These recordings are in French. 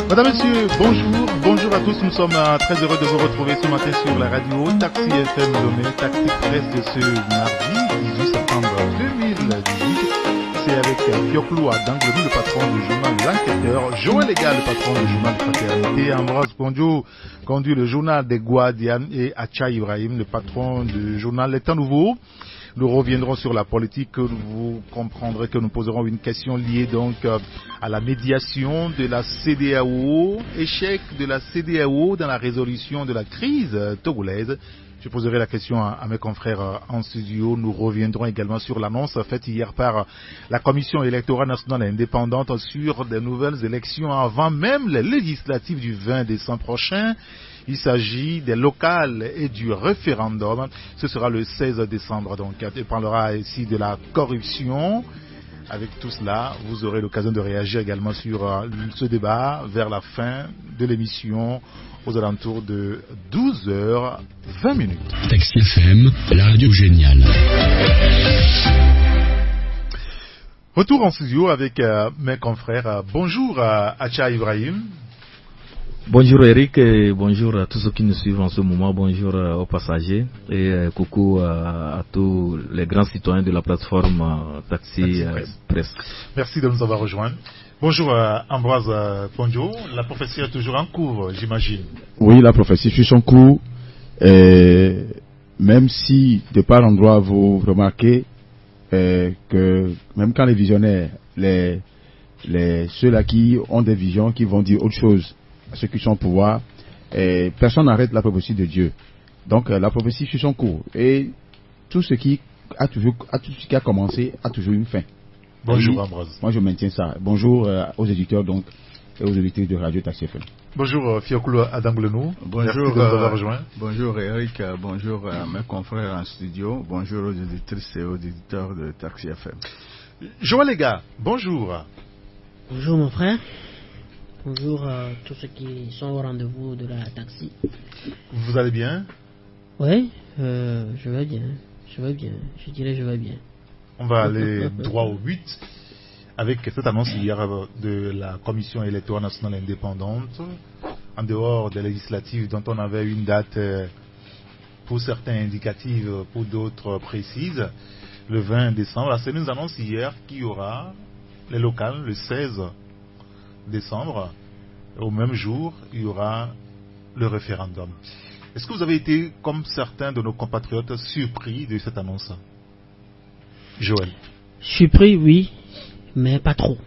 Madame, Messieurs, bonjour. Bonjour à tous. Nous sommes très heureux de vous retrouver ce matin sur la radio Taxi FM Lomé, Taxi Presse de ce mardi 18 septembre 2018. C'est avec Fioklou Adanglenou, le patron du journal L'Enquêteur, Joël Lega, le patron du journal Fraternité, Ambroise Pondio conduit le journal des Guardians et Acha Ibrahim, le patron du journal Les Temps Nouveaux. Nous reviendrons sur la politique. Vous comprendrez que nous poserons une question liée donc à la médiation de la CEDEAO, échec de la CEDEAO dans la résolution de la crise togolaise. Je poserai la question à mes confrères en studio. Nous reviendrons également sur l'annonce faite hier par la Commission électorale nationale indépendante sur des nouvelles élections avant même les législatives du 20 décembre prochain. Il s'agit des locales et du référendum. Ce sera le 16 décembre. Donc, on parlera ici de la corruption. Avec tout cela, vous aurez l'occasion de réagir également sur ce débat vers la fin de l'émission aux alentours de 12h20. Taxi FM, la radio géniale. Retour en studio avec mes confrères. Bonjour Acha Ibrahim. Bonjour Eric et bonjour à tous ceux qui nous suivent en ce moment, bonjour aux passagers et coucou à tous les grands citoyens de la plateforme Taxi Presse. Merci de nous avoir rejoints. Bonjour Ambroise Pondio, la prophétie est toujours en cours, j'imagine. Oui, la prophétie suit son cours, même si de par endroit vous remarquez que même quand les visionnaires, ceux-là qui ont des visions, qui vont dire autre chose à ceux qui sont au pouvoir, personne n'arrête la prophétie de Dieu. Donc la prophétie suit son cours et tout ce qui a commencé a toujours une fin. Bonjour Ambroise. Moi je maintiens ça. Bonjour aux éditeurs donc et aux auditeurs de Radio Taxi FM. Bonjour Fioklou Adanglenou. Bonjour, bonjour Eric, bonjour à mes confrères en studio, bonjour aux éditrices et aux éditeurs de Taxi FM. Joël Lega, bonjour. Bonjour mon frère. Bonjour à tous ceux qui sont au rendez-vous de la taxi. Vous allez bien? Oui, je vais bien. Je dirais je vais bien. On va aller droit au but avec cette annonce hier de la Commission électorale nationale indépendante. En dehors des législatives dont on avait une date pour certains indicative, pour d'autres précises, le 20 décembre. C'est une annonce hier qu'il y aura les locales le 16 décembre. Au même jour, il y aura le référendum. Est-ce que vous avez été, comme certains de nos compatriotes, surpris de cette annonce? Joël. Surpris, oui, mais pas trop.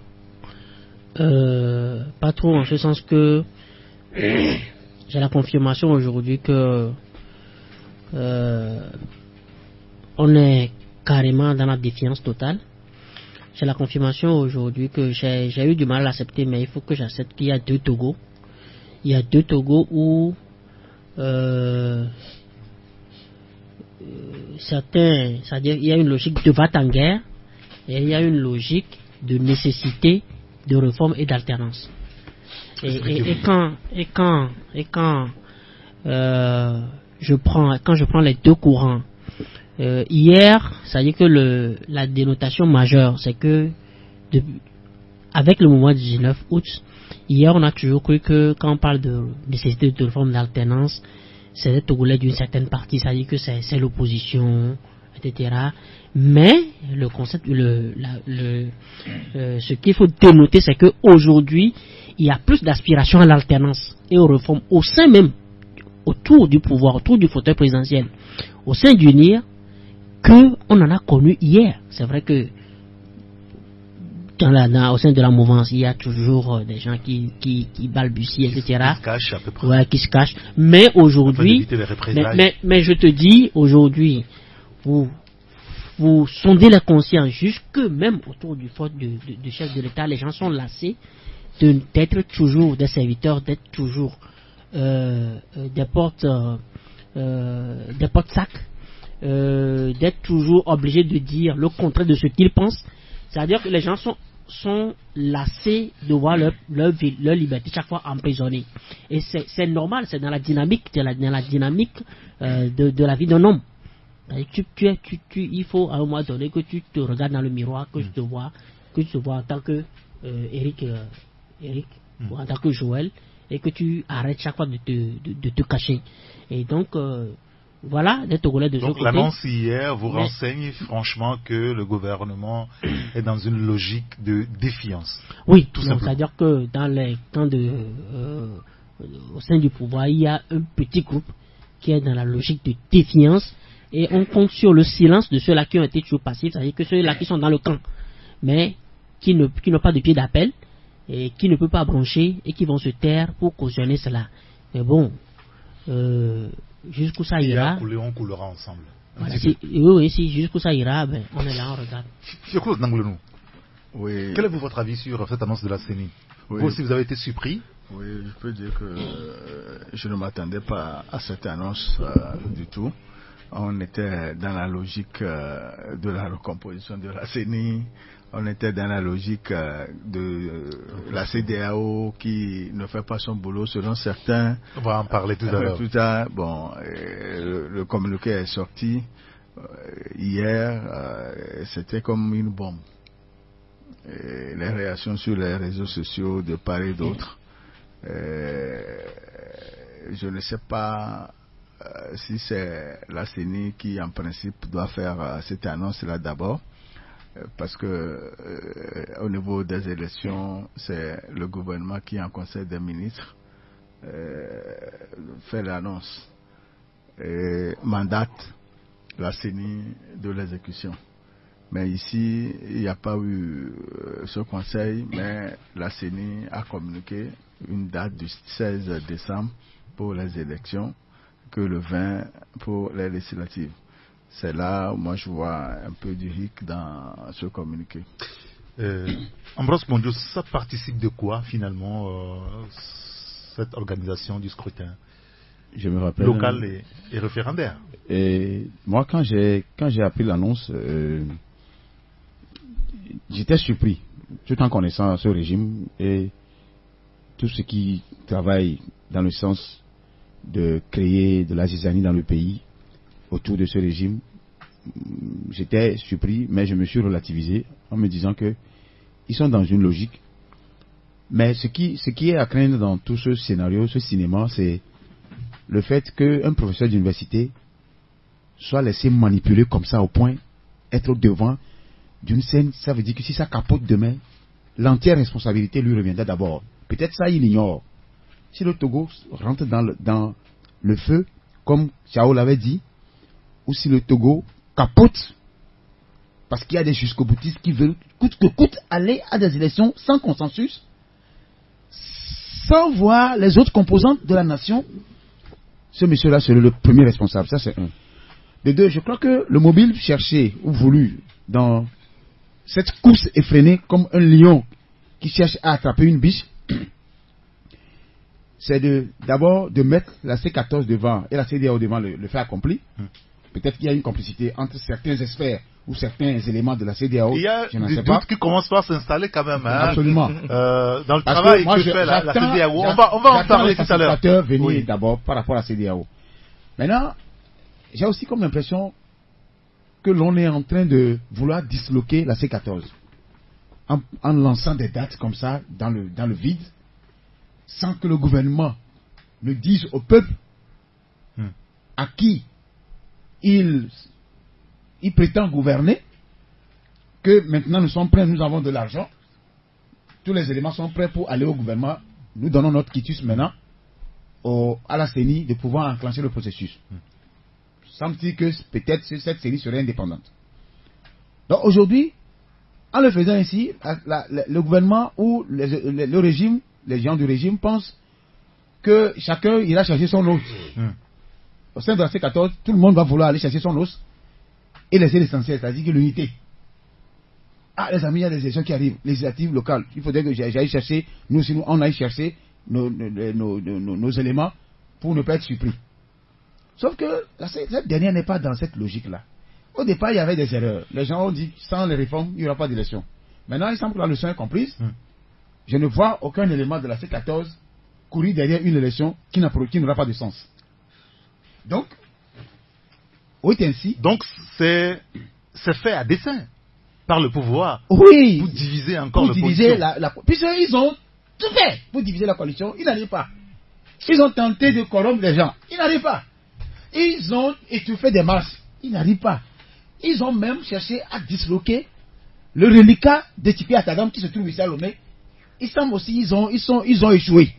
Pas trop en ce sens que j'ai la confirmation aujourd'hui que on est carrément dans la défiance totale. J'ai la confirmation aujourd'hui que j'ai eu du mal à l'accepter, mais il faut que j'accepte qu'il y a deux Togo. Il y a deux Togo où certains, c'est-à-dire il y a une logique de va-t-en-guerre et il y a une logique de nécessité de réforme et d'alternance. Et quand je prends les deux courants. Hier, c'est-à-dire que la dénotation majeure, c'est que avec le mouvement du 19 août, hier on a toujours cru que quand on parle de nécessité de réforme d'alternance, c'est les Togolais d'une certaine partie, c'est-à-dire que c'est l'opposition, etc. Mais le concept, ce qu'il faut dénoter, c'est qu'aujourd'hui, il y a plus d'aspiration à l'alternance et aux réformes au sein même, autour du pouvoir, autour du fauteuil présidentiel, au sein du NIR, qu'on en a connu hier. C'est vrai que au sein de la mouvance, il y a toujours des gens qui balbutient, etc. Qui se cachent à peu près. Ouais, qui se cachent. Mais aujourd'hui, mais je te dis, aujourd'hui, vous sondez la conscience, jusque même autour du chef de l'État, les gens sont lassés d'être toujours des serviteurs, d'être toujours des porte-sacs, d'être toujours obligés de dire le contraire de ce qu'ils pensent. C'est-à-dire que les gens sont lassés de voir leur liberté chaque fois emprisonnée. Et c'est normal, c'est dans la dynamique, de la vie d'un homme. Il faut à un moment donné que tu te regardes dans le miroir, que tu te vois en tant que Eric en tant que Joël, et que tu arrêtes chaque fois de te cacher. Et donc, voilà, des Togolais de ce côté. Donc l'annonce hier vous renseigne franchement que le gouvernement est dans une logique de défiance. Oui, tout simplement. c'est-à-dire que dans les camps au sein du pouvoir, il y a un petit groupe qui est dans la logique de défiance, et on compte sur le silence de ceux-là qui ont été toujours passifs, c'est-à-dire que ceux-là qui sont dans le camp, mais qui n'ont pas de pied d'appel, et qui ne peuvent pas brancher, et qui vont se taire pour cautionner cela. Mais bon, jusqu'où ça ira, on coulera ensemble. Voilà, si jusqu'où ça ira, ben, on est là, on regarde. Oui. Quel est votre avis sur cette annonce de la CENI? Vous aussi, vous avez été surpris? Oui, je peux dire que je ne m'attendais pas à cette annonce du tout. On était dans la logique de la recomposition de la CENI. On était dans la logique de la CEDEAO qui ne fait pas son boulot selon certains. On va en parler tout à l'heure. Bon, le communiqué est sorti hier. C'était comme une bombe. Et les réactions sur les réseaux sociaux de part et d'autre. Je ne sais pas si c'est la CENI qui en principe doit faire cette annonce-là d'abord, parce que au niveau des élections, c'est le gouvernement qui en conseil des ministres fait l'annonce et mandate la CENI de l'exécution. Mais ici, il n'y a pas eu ce conseil, mais la CENI a communiqué une date du 16 décembre pour les élections, que le 20 pour les législatives. C'est là où moi je vois un peu du hic dans ce communiqué. Ambroise Mondio, ça participe de quoi finalement cette organisation du scrutin local et référendaire? Et moi, quand j'ai appris l'annonce, j'étais surpris, tout en connaissant ce régime et tout ce qui travaille dans le sens de créer de la zizanie dans le pays autour de ce régime. J'étais surpris, mais je me suis relativisé en me disant que ils sont dans une logique. Mais ce qui est à craindre dans tout ce scénario, ce cinéma, c'est le fait qu'un professeur d'université soit laissé manipuler comme ça au point être devant d'une scène. Ça veut dire que si ça capote demain, l'entière responsabilité lui reviendra d'abord. Peut-être ça, il ignore. Si le Togo rentre dans le feu, comme Chao l'avait dit, ou si le Togo capote, parce qu'il y a des jusqu'au-boutistes qui veulent coûte que coûte aller à des élections sans consensus, sans voir les autres composantes de la nation, ce monsieur-là serait le premier responsable. Ça, c'est un. De deux, je crois que le mobile cherché ou voulu dans cette course effrénée comme un lion qui cherche à attraper une biche, c'est d'abord de mettre la C14 devant et la CEDEAO devant le fait accompli. Peut-être qu'il y a une complicité entre certains experts ou certains éléments de la CEDEAO. Il y a des doutes qui commencent par s'installer quand même. Hein, absolument. Dans le travail que fait la CEDEAO. On va en parler tout à l'heure. Venir d'abord par rapport à la CEDEAO. Maintenant, j'ai aussi comme l'impression que l'on est en train de vouloir disloquer la C14 en lançant des dates comme ça dans le vide, sans que le gouvernement ne dise au peuple à qui il prétend gouverner, que maintenant nous sommes prêts, nous avons de l'argent, tous les éléments sont prêts pour aller au gouvernement, nous donnons notre quitus maintenant à la CENI de pouvoir enclencher le processus. Semble-t-il que peut-être cette CENI serait indépendante. Donc aujourd'hui, en le faisant ainsi, le gouvernement ou le régime, les gens du régime pensent que chacun ira chercher son os. Au sein de la C14, tout le monde va vouloir aller chercher son os et laisser l'essentiel, c'est-à-dire que l'unité. Ah, les amis, il y a des élections qui arrivent, législatives, locales. Il faudrait que j'aille chercher, nous aussi, on aille chercher nos éléments pour ne pas être surpris. Sauf que cette dernière n'est pas dans cette logique-là. Au départ, il y avait des erreurs. Les gens ont dit, sans les réformes, il n'y aura pas d'élection. Maintenant, il semble que la leçon est comprise. Je ne vois aucun élément de la C14 courir derrière une élection qui n'aura pas de sens. Donc, oui, ainsi. Donc, c'est fait à dessein par le pouvoir. Oui. Pour diviser encore l'opposition. Puisqu'ils ont tout fait pour diviser la coalition, ils n'arrivent pas. Ils ont tenté de corrompre les gens, ils n'arrivent pas. Ils ont étouffé des masses, ils n'arrivent pas. Ils ont même cherché à disloquer le reliquat de Tipi Atadam qui se trouve ici à Lomé. Ils semblent aussi, ils ont échoué.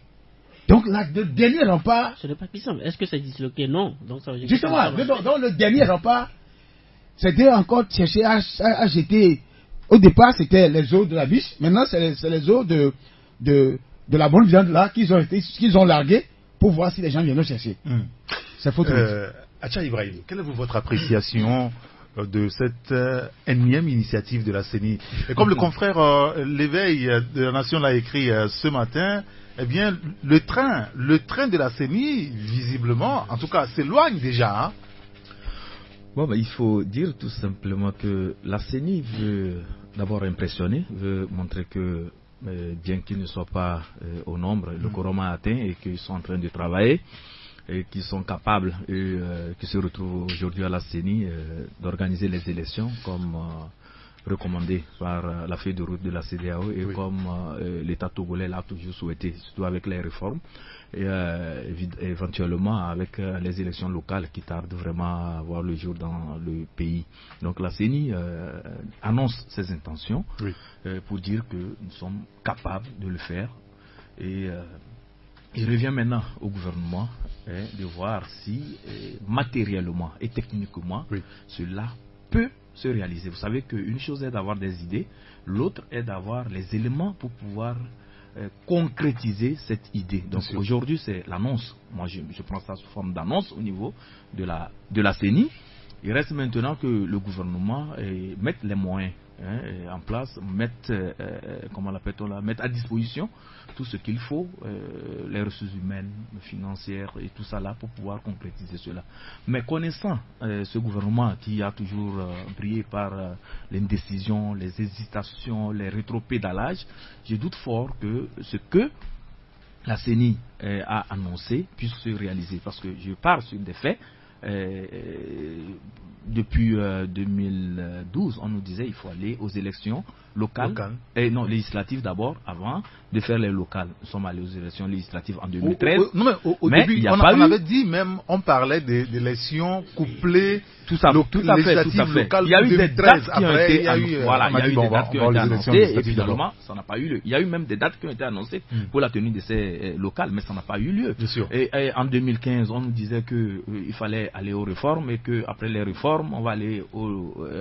Donc le dernier rempart... Ce n'est pas qui semble. Est-ce que c'est disloqué? Non. Donc, ça veut dire justement, donc le dernier rempart, c'était encore chercher à jeter... Au départ, c'était les os de la biche. Maintenant, c'est les os de la bonne viande là qu'ils ont largué pour voir si les gens viennent chercher. C'est faux. Acha Ibrahim, quelle est votre appréciation de cette énième initiative de la CENI? Et comme le confrère L'éveil de la Nation l'a écrit ce matin, eh bien, le train de la CENI, visiblement, en tout cas, s'éloigne déjà. Hein? Bon, il faut dire tout simplement que la CENI veut d'abord impressionner, veut montrer que bien qu'ils ne soient pas au nombre, le quorum a atteint et qu'ils sont en train de travailler et qu'ils sont capables et qui se retrouvent aujourd'hui à la CENI d'organiser les élections comme recommandé par la feuille de route de la CEDEAO et comme l'État togolais l'a toujours souhaité, surtout avec les réformes et éventuellement avec les élections locales qui tardent vraiment à voir le jour dans le pays. Donc la CENI annonce ses intentions pour dire que nous sommes capables de le faire et il revient maintenant au gouvernement de voir si matériellement et techniquement cela peut se réaliser. Vous savez qu'une chose est d'avoir des idées, l'autre est d'avoir les éléments pour pouvoir concrétiser cette idée. Donc aujourd'hui c'est l'annonce. Moi je prends ça sous forme d'annonce au niveau de la CENI. Il reste maintenant que le gouvernement mette les moyens en place, mettre à disposition tout ce qu'il faut, les ressources humaines, financières et tout ça là pour pouvoir concrétiser cela. Mais connaissant ce gouvernement qui a toujours brillé par l'indécision, les hésitations, les rétropédalages, je doute fort que ce que la CENI a annoncé puisse se réaliser, parce que je pars sur des faits. Depuis 2012, on nous disait qu'il faut aller aux élections locales. Non, législatives d'abord, avant de faire les locales. Nous sommes allés aux élections législatives en 2013. Au début, on avait dit même, on parlait d'élections couplées, tout à fait. Il y a eu des dates qui ont été annoncées et finalement, ça n'a pas eu lieu. Il y a eu même des dates qui ont été annoncées pour la tenue de ces locales, mais ça n'a pas eu lieu. Et en 2015, on nous disait qu'il fallait aller aux réformes et qu'après les réformes, on va aller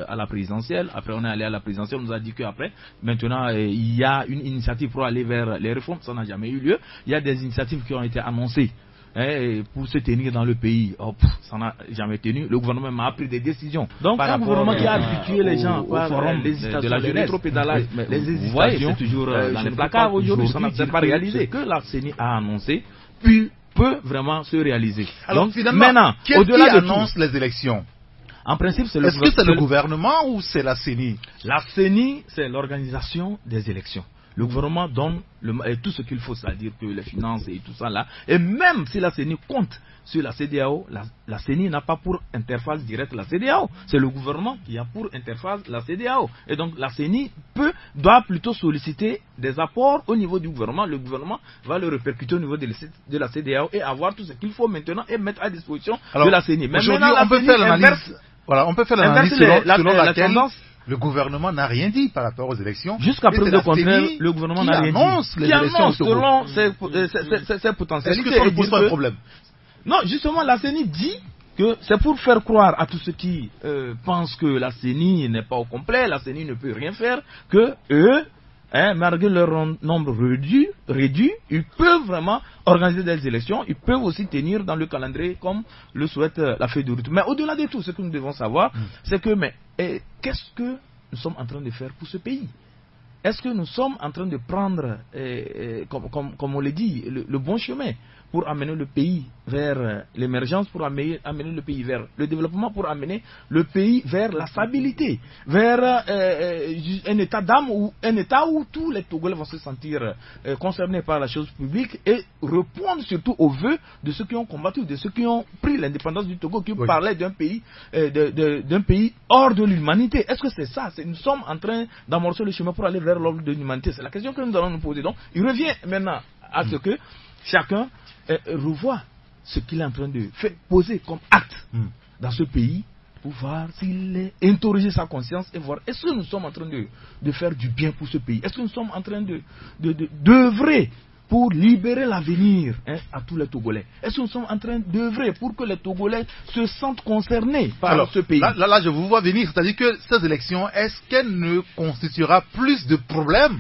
à la présidentielle. Après, on est allé à la présidentielle, on nous a dit qu'après, maintenant, il y a une initiative pour aller vers les réformes. Ça n'a jamais eu lieu. Il y a des initiatives qui ont été annoncées pour se tenir dans le pays. Ça n'a jamais tenu. Le gouvernement a pris des décisions. Donc, un gouvernement qui a habitué les gens au forum de la jeunesse, les hésitations, c'est toujours dans les placards. Aujourd'hui, ça n'a pas réalisé. Que la CENI a annoncé, puis peut vraiment se réaliser. Alors, donc, finalement, maintenant, au-delà annonce les élections? En principe, c'est Est-ce que c'est le gouvernement ou c'est la CENI? La CENI, c'est l'organisation des élections. Le gouvernement donne tout ce qu'il faut, c'est-à-dire que les finances et tout ça là. Et même si la CENI compte sur la CEDEAO, la CENI n'a pas pour interface directe la CEDEAO. C'est le gouvernement qui a pour interface la CEDEAO. Et donc la CENI doit plutôt solliciter des apports au niveau du gouvernement. Le gouvernement va le répercuter au niveau de la CEDEAO et avoir tout ce qu'il faut maintenant et mettre à disposition de la CENI. Mais aujourd'hui, on peut faire l'analyse. Voilà, on peut faire l'analyse selon laquelle le gouvernement n'a rien dit par rapport aux élections. Jusqu'à preuve de contraire, le gouvernement n'a rien dit. Qui annonce selon ses potentialités. Est-ce que ça ne pose pas de problème? Non, justement, la CENI dit que c'est pour faire croire à tous ceux qui pensent que la CENI n'est pas au complet, la CENI ne peut rien faire, que eux, malgré leur nombre réduit, ils peuvent vraiment organiser des élections, ils peuvent aussi tenir dans le calendrier comme le souhaite la feuille de route. Mais au-delà de tout, ce que nous devons savoir, c'est que qu'est-ce que nous sommes en train de faire pour ce pays? Est-ce que nous sommes en train de prendre, comme on l'a dit, le bon chemin pour amener le pays vers l'émergence, pour amener le pays vers le développement, pour amener le pays vers la stabilité, vers un état d'âme ou un état où tous les Togolais vont se sentir concernés par la chose publique et répondre surtout aux vœux de ceux qui ont combattu, de ceux qui ont pris l'indépendance du Togo, qui parlaient d'un pays, d'un pays hors de l'humanité. Est-ce que c'est ça? Nous sommes en train d'amorcer le chemin pour aller vers vers l'ordre de l'humanité. C'est la question que nous allons nous poser. Donc, il revient maintenant à ce que chacun revoit ce qu'il est en train de faire, poser comme acte dans ce pays, pour voir s'il est interroger sa conscience et voir est-ce que nous sommes en train de faire du bien pour ce pays, est-ce que nous sommes en train d'œuvrer pour libérer l'avenir à tous les Togolais, est-ce que nous sommes en train d'œuvrer pour que les Togolais se sentent concernés par ce pays. Là, je vous vois venir, c'est-à-dire que ces élections, est-ce qu'elle ne constituera plus de problèmes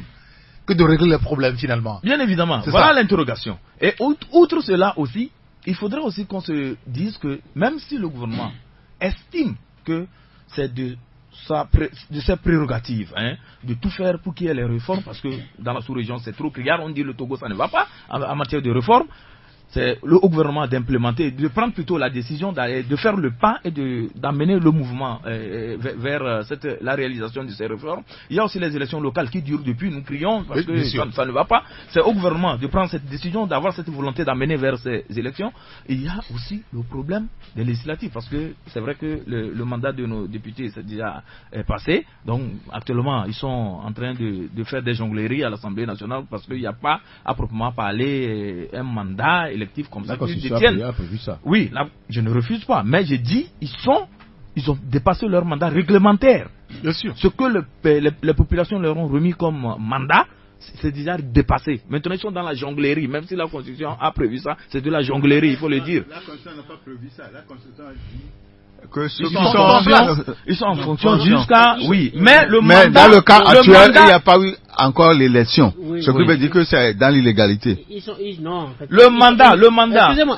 que de régler les problèmes finalement? Bien évidemment, voilà l'interrogation. Et outre cela aussi, il faudrait aussi qu'on se dise que même si le gouvernement estime que c'est de ses prérogatives de tout faire pour qu'il y ait les réformes, parce que dans la sous-région c'est trop clair, on dit le Togo ça ne va pas en matière de réforme. C'est le haut gouvernement d'implémenter, de prendre plutôt la décision de faire le pas et d'amener le mouvement vers la réalisation de ces réformes. Il y a aussi les élections locales qui durent depuis, nous crions parce que ça ne va pas. C'est au gouvernement de prendre cette décision, d'avoir cette volonté d'amener vers ces élections. Et il y a aussi le problème des législatives, parce que c'est vrai que le mandat de nos députés c'est déjà passé. Donc actuellement ils sont en train de faire des jongleries à l'Assemblée nationale, parce qu'il n'y a pas à proprement parler un mandat électif comme ça. Oui, là, je ne refuse pas, mais j'ai dit ils ont dépassé leur mandat réglementaire. Bien sûr. Ce que les populations leur ont remis comme mandat, c'est déjà dépassé. Maintenant ils sont dans la jonglerie, même si la Constitution a prévu ça, c'est de la jonglerie, il faut le dire. La Constitution n'a pas prévu ça, la Constitution a dit ils sont en fonction jusqu'à... Oui, mais le mandat... Mais dans le cas actuel, il n'y a pas eu encore l'élection. Ce qui veut dire que c'est dans l'illégalité. Non, en fait, le mandat... Excusez-moi.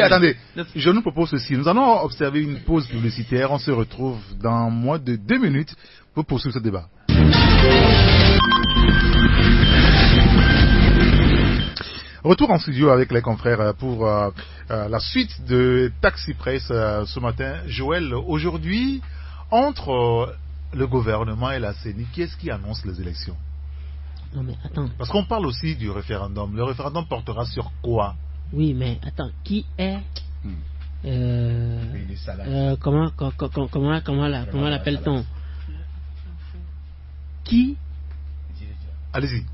Attendez. Je nous propose ceci. Nous allons observer une pause publicitaire. On se retrouve dans moins de 2 minutes pour poursuivre ce débat. Retour en studio avec les confrères pour la suite de Taxi Presse ce matin. Joël, aujourd'hui, entre le gouvernement et la CENI, qui est-ce qui annonce les élections? Non mais attends. Parce qu'on parle aussi du référendum. Le référendum portera sur quoi? Oui, mais attends, qui est comment l'appelle-t-on? Qui? Allez-y.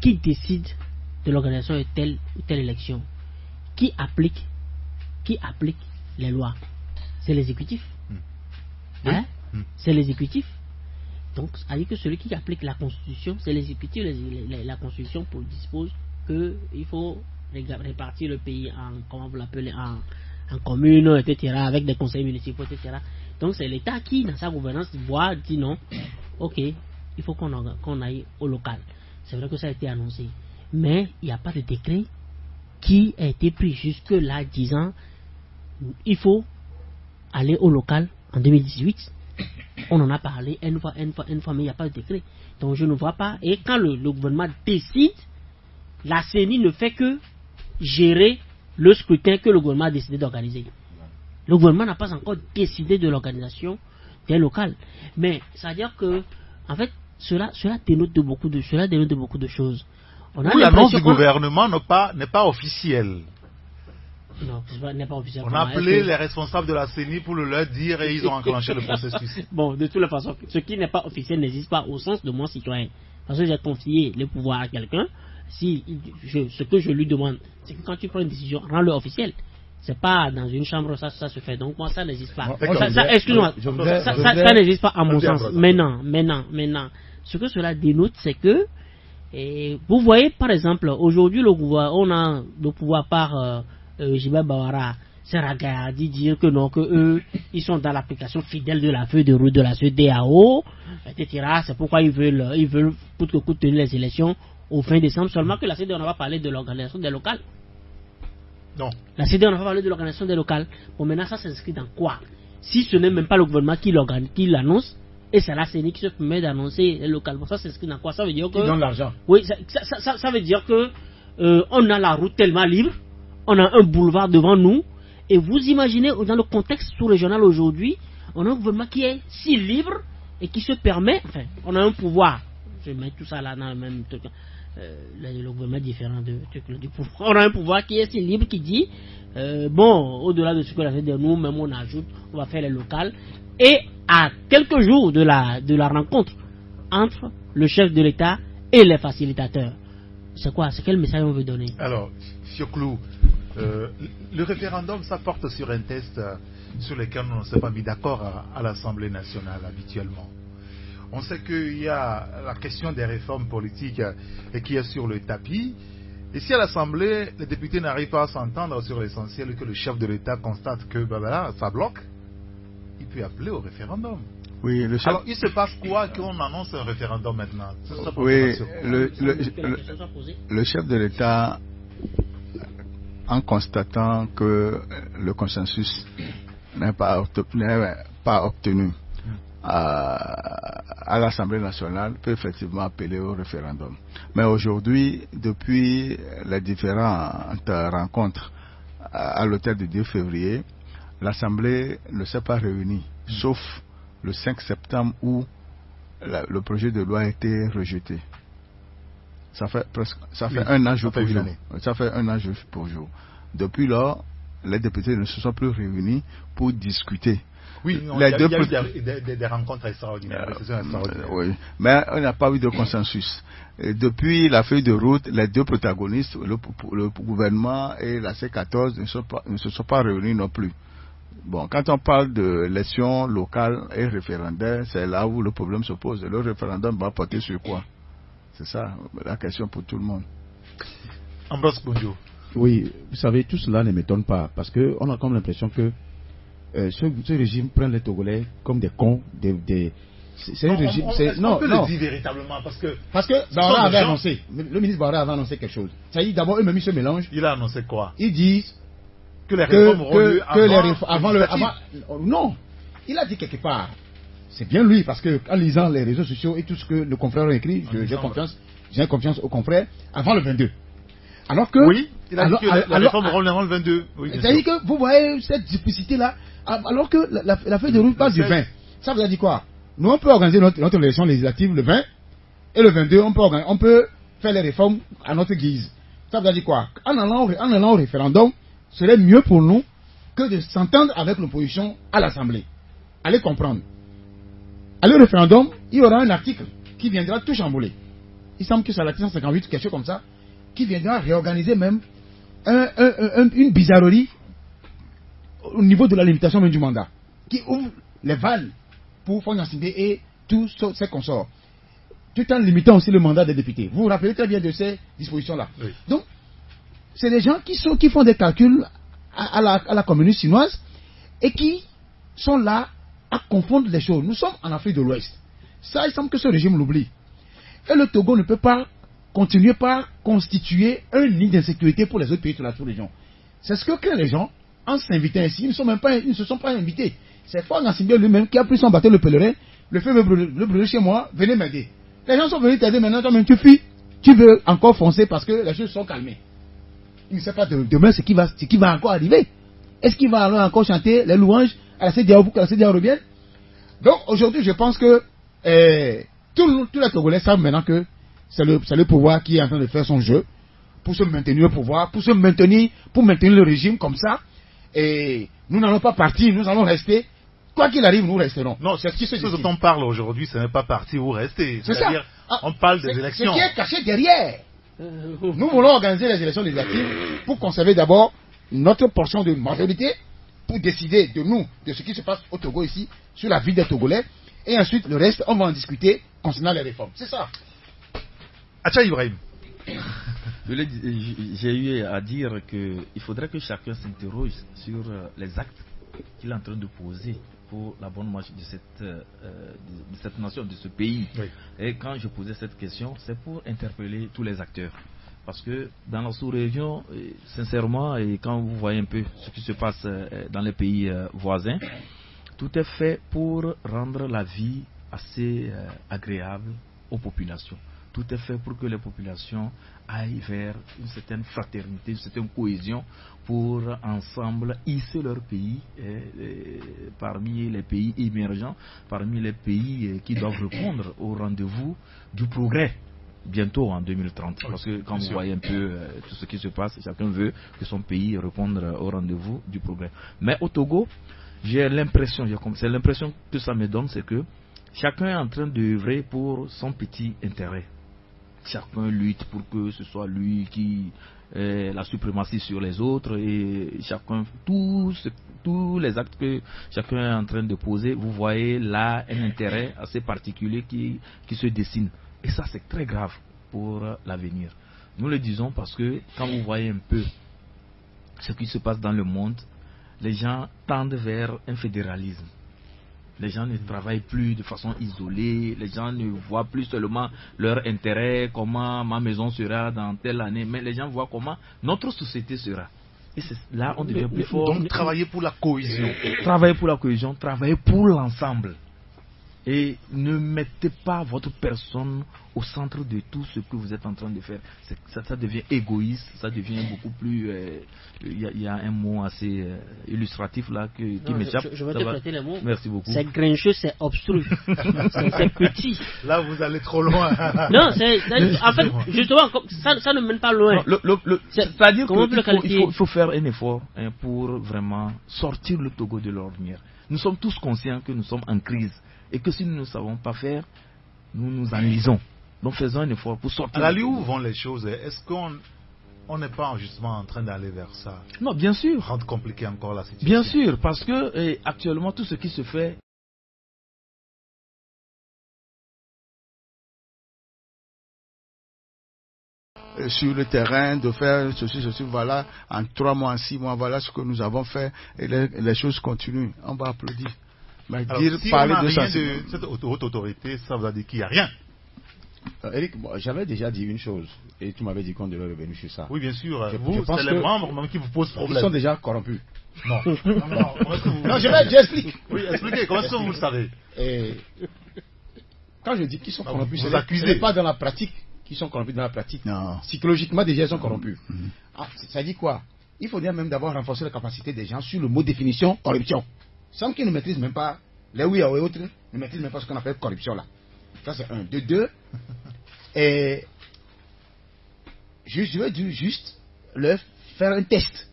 Qui décide de l'organisation de telle ou telle élection? Qui applique les lois? C'est l'exécutif. C'est l'exécutif. Donc, c'est-à-dire que celui qui applique la Constitution, c'est l'exécutif. La Constitution dispose qu'il faut répartir le pays en, comment vous l'appelez, en communes, etc., avec des conseils municipaux, etc. Donc, c'est l'État qui, dans sa gouvernance, dit non, ok, il faut qu'on aille au local. C'est vrai que ça a été annoncé. Mais il n'y a pas de décret qui a été pris jusque-là disant il faut aller au local en 2018. On en a parlé une fois, mais il n'y a pas de décret. Donc je ne vois pas. Et quand le gouvernement décide, la CENI ne fait que gérer le scrutin que le gouvernement a décidé d'organiser. Le gouvernement n'a pas encore décidé de l'organisation des locales. Mais ça veut dire que, en fait, cela dénote de beaucoup de choses. L'annonce du gouvernement n'est pas officielle. Non, n'est pas officiel. On a appelé les responsables de la CENI pour le leur dire et ils ont enclenché le processus. Bon, de toute façon, ce qui n'est pas officiel n'existe pas au sens de moi citoyen. Parce que j'ai confié le pouvoir à quelqu'un. Ce que je lui demande, c'est que quand tu prends une décision, rends-le officiel. C'est pas dans une chambre, ça se fait. Donc moi, ça n'existe pas. Excuse-moi, ça n'existe pas à mon sens. Maintenant. Ce que cela dénote, c'est que vous voyez, par exemple, aujourd'hui, on a le pouvoir par Gilbert Bawara, Seragadi dire que non, que eux, ils sont dans l'application fidèle de la feuille de route de la CEDEAO, etc. C'est pourquoi ils veulent coûte que coûte tenir les élections au fin décembre. Seulement que la CEDEAO n'a pas parlé de l'organisation des locales. Non. La CEDEAO n'a pas parlé de l'organisation des locales. Bon, maintenant, ça s'inscrit dans quoi? Si ce n'est même pas le gouvernement qui l'annonce, et c'est la CENI qui se permet d'annoncer les locales. Bon, ça s'inscrit dans quoi? Ça veut dire que... Ils donnent l'argent. Oui, ça veut dire que on a la route tellement libre, on a un boulevard devant nous, et vous imaginez, dans le contexte sous-régional aujourd'hui, on a un gouvernement qui est si libre et qui se permet, enfin, on a un pouvoir, je mets tout ça là dans le même truc, le gouvernement est différent du pouvoir. On a un pouvoir qui est si libre, qui dit, bon, au-delà de ce que la fait de nous, même on ajoute, on va faire les locales, Et à quelques jours de la rencontre entre le chef de l'État et les facilitateurs, c'est quoi? C'est quel message on veut donner? Alors, Fioclou, le référendum, ça porte sur un test sur lequel on ne s'est pas mis d'accord à l'Assemblée nationale habituellement. On sait qu'il y a la question des réformes politiques qui est sur le tapis. Et si à l'Assemblée, les députés n'arrivent pas à s'entendre sur l'essentiel et que le chef de l'État constate que ça bloque, il peut appeler au référendum. Oui, le chef... Alors, il se passe quoi qu'on annonce un référendum maintenant? Oui, le chef de l'État, en constatant que le consensus n'est pas obtenu à l'Assemblée nationale, peut effectivement appeler au référendum. Mais aujourd'hui, depuis les différentes rencontres à l'hôtel du 2 février, l'Assemblée ne s'est pas réunie, sauf le 5 septembre où le projet de loi a été rejeté. Ça fait un an jour pour jour. Ça fait un an jour pour jour. Depuis lors, les députés ne se sont plus réunis pour discuter. Oui, il y a eu des rencontres extraordinaires. Oui, mais on n'a pas eu de consensus. Et depuis la feuille de route, les deux protagonistes, le gouvernement et la C14, ne se sont pas réunis non plus. Bon, quand on parle de élections locales et référendaires, c'est là où le problème se pose. Le référendum va porter sur quoi? C'est ça la question pour tout le monde. Ambrose Bonjo. Oui, vous savez, tout cela ne m'étonne pas, parce qu'on a comme l'impression que ce régime prend les Togolais comme des cons, c'est un régime. On peut le dire véritablement, parce que Barra avait annoncé, le ministre Barra avait annoncé quelque chose. Ça y est, d'abord, eux-mêmes ils se mélangent. Il a annoncé quoi? Ils disent que les réformes auront lieu avant non, il a dit quelque part. C'est bien lui, parce que en lisant les réseaux sociaux et tout ce que nos confrères ont écrit, j'ai confiance aux confrères avant le 22. Alors que oui, il a dit que la réforme aura lieu avant le 22. Oui, c'est-à-dire que vous voyez cette duplicité-là, alors que la feuille de route passe du 20. Ça veut dire quoi? Nous, on peut organiser notre élection législative le 20, et le 22, on peut faire les réformes à notre guise. Ça veut dire quoi? En allant au référendum, ce serait mieux pour nous que de s'entendre avec l'opposition à l'Assemblée. Allez comprendre. À le référendum, il y aura un article qui viendra tout chambouler. Il semble que c'est l'article 158, quelque chose comme ça, qui viendra réorganiser même une bizarrerie au niveau de la limitation même du mandat, qui ouvre les vannes pour Fonyassindé et tous ses consorts, tout en limitant aussi le mandat des députés. Vous vous rappelez très bien de ces dispositions-là. Oui. Donc, c'est des gens qui font des calculs à la communauté chinoise et qui sont là à confondre les choses. Nous sommes en Afrique de l'Ouest. Ça, il semble que ce régime l'oublie. Et le Togo ne peut pas continuer par constituer un nid d'insécurité pour les autres pays de la sous-région. C'est ce que créent les gens en s'invitant ici. Ils ne se sont pas invités. C'est Fonyassindé lui-même qui a pris son bateau le pèlerin, le fait me brûler chez moi, venez m'aider. Les gens sont venus t'aider maintenant, toi-même tu fuis. Tu veux encore foncer parce que les choses sont calmées. Il ne sait pas demain ce qui va encore arriver. Est-ce qu'il va encore chanter les louanges à la CEDEAO pour que la CEDEAO revienne? Donc aujourd'hui, je pense que tous les Togolais savent maintenant que c'est le pouvoir qui est en train de faire son jeu pour se maintenir au pouvoir, pour maintenir le régime comme ça. Et nous n'allons pas partir, nous allons rester. Quoi qu'il arrive, nous resterons. Non, c'est ce dont on parle aujourd'hui, ce n'est pas partir ou rester. C'est-à-dire, on parle des élections. Ce qui est caché derrière. Nous voulons organiser les élections législatives pour conserver d'abord notre portion de majorité, pour décider de ce qui se passe au Togo ici, sur la vie des Togolais. Et ensuite, le reste, on va en discuter concernant les réformes. C'est ça. Acha Ibrahim. J'ai eu à dire qu'il faudrait que chacun s'interroge sur les actes qu'il est en train de poser pour la bonne marche de cette nation, de ce pays. Oui. Et quand je posais cette question, c'est pour interpeller tous les acteurs. Parce que dans la sous-région, sincèrement, et quand vous voyez un peu ce qui se passe dans les pays voisins, tout est fait pour rendre la vie assez agréable aux populations. Tout est fait pour que les populations aillent vers une certaine fraternité, une certaine cohésion pour ensemble hisser leur pays parmi les pays émergents, parmi les pays qui doivent répondre au rendez-vous du progrès bientôt en 2030. Parce que quand vous voyez un peu tout ce qui se passe, chacun veut que son pays réponde au rendez-vous du progrès. Mais au Togo, j'ai l'impression, c'est l'impression que ça me donne, c'est que chacun est en train d'œuvrer pour son petit intérêt. Chacun lutte pour que ce soit lui qui ait la suprématie sur les autres, et chacun, tous les actes que chacun est en train de poser, vous voyez là un intérêt assez particulier qui se dessine. Et ça, c'est très grave pour l'avenir. Nous le disons parce que quand vous voyez un peu ce qui se passe dans le monde, les gens tendent vers un fédéralisme. Les gens ne travaillent plus de façon isolée, les gens ne voient plus seulement leur intérêt, comment ma maison sera dans telle année, mais les gens voient comment notre société sera. Et c'est là on devient plus fort. Donc travailler pour la cohésion. Travailler pour la cohésion, travailler pour l'ensemble. Et ne mettez pas votre personne au centre de tout ce que vous êtes en train de faire. Ça devient égoïste, ça devient beaucoup plus... Il y a un mot assez illustratif là qui m'échappe. Je vais te prêter les mots. Merci beaucoup. C'est grincheux, c'est obstru. c'est petit. Là, vous allez trop loin. Non, en fait, justement, ça ne mène pas loin. C'est-à-dire qu'il faut faire un effort pour vraiment sortir le Togo de l'ordinaire. Nous sommes tous conscients que nous sommes en crise. Et que si nous ne savons pas faire, nous nous enlisons. Donc faisons un effort pour sortir. À la lieu où vont les choses, est-ce qu'on n'est pas justement en train d'aller vers ça? Non, bien sûr. Rendre compliqué encore la situation. Bien sûr, parce que actuellement tout ce qui se fait. Sur le terrain, de faire ceci, voilà, en 3 mois, en 6 mois, voilà ce que nous avons fait, et les choses continuent. On va applaudir. Mais alors, dire, si parler on de n'a ça, rien de cette haute autorité, ça vous a dit qu'il n'y a rien. Eric, j'avais déjà dit une chose, et tu m'avais dit qu'on devait revenir sur ça. Oui, bien sûr. Je Vous, pense c'est que les membres même qui vous posent problème. Ils sont déjà corrompus. Non. Non, j'explique. Oui, expliquez, comment est-ce que vous le savez? Et quand je dis qu'ils sont corrompus, vous ce accusez. n'est pas dans la pratique qu'ils sont corrompus dans la pratique. Non. Psychologiquement, déjà, ils sont corrompus. Ça dit quoi? Il faudrait même d'abord renforcer la capacité des gens sur le mot définition corruption. Sans qu'ils ne maîtrisent même pas, les oui et autres ne maîtrisent même pas ce qu'on appelle corruption là. Ça c'est un. De deux, et je veux juste leur faire un test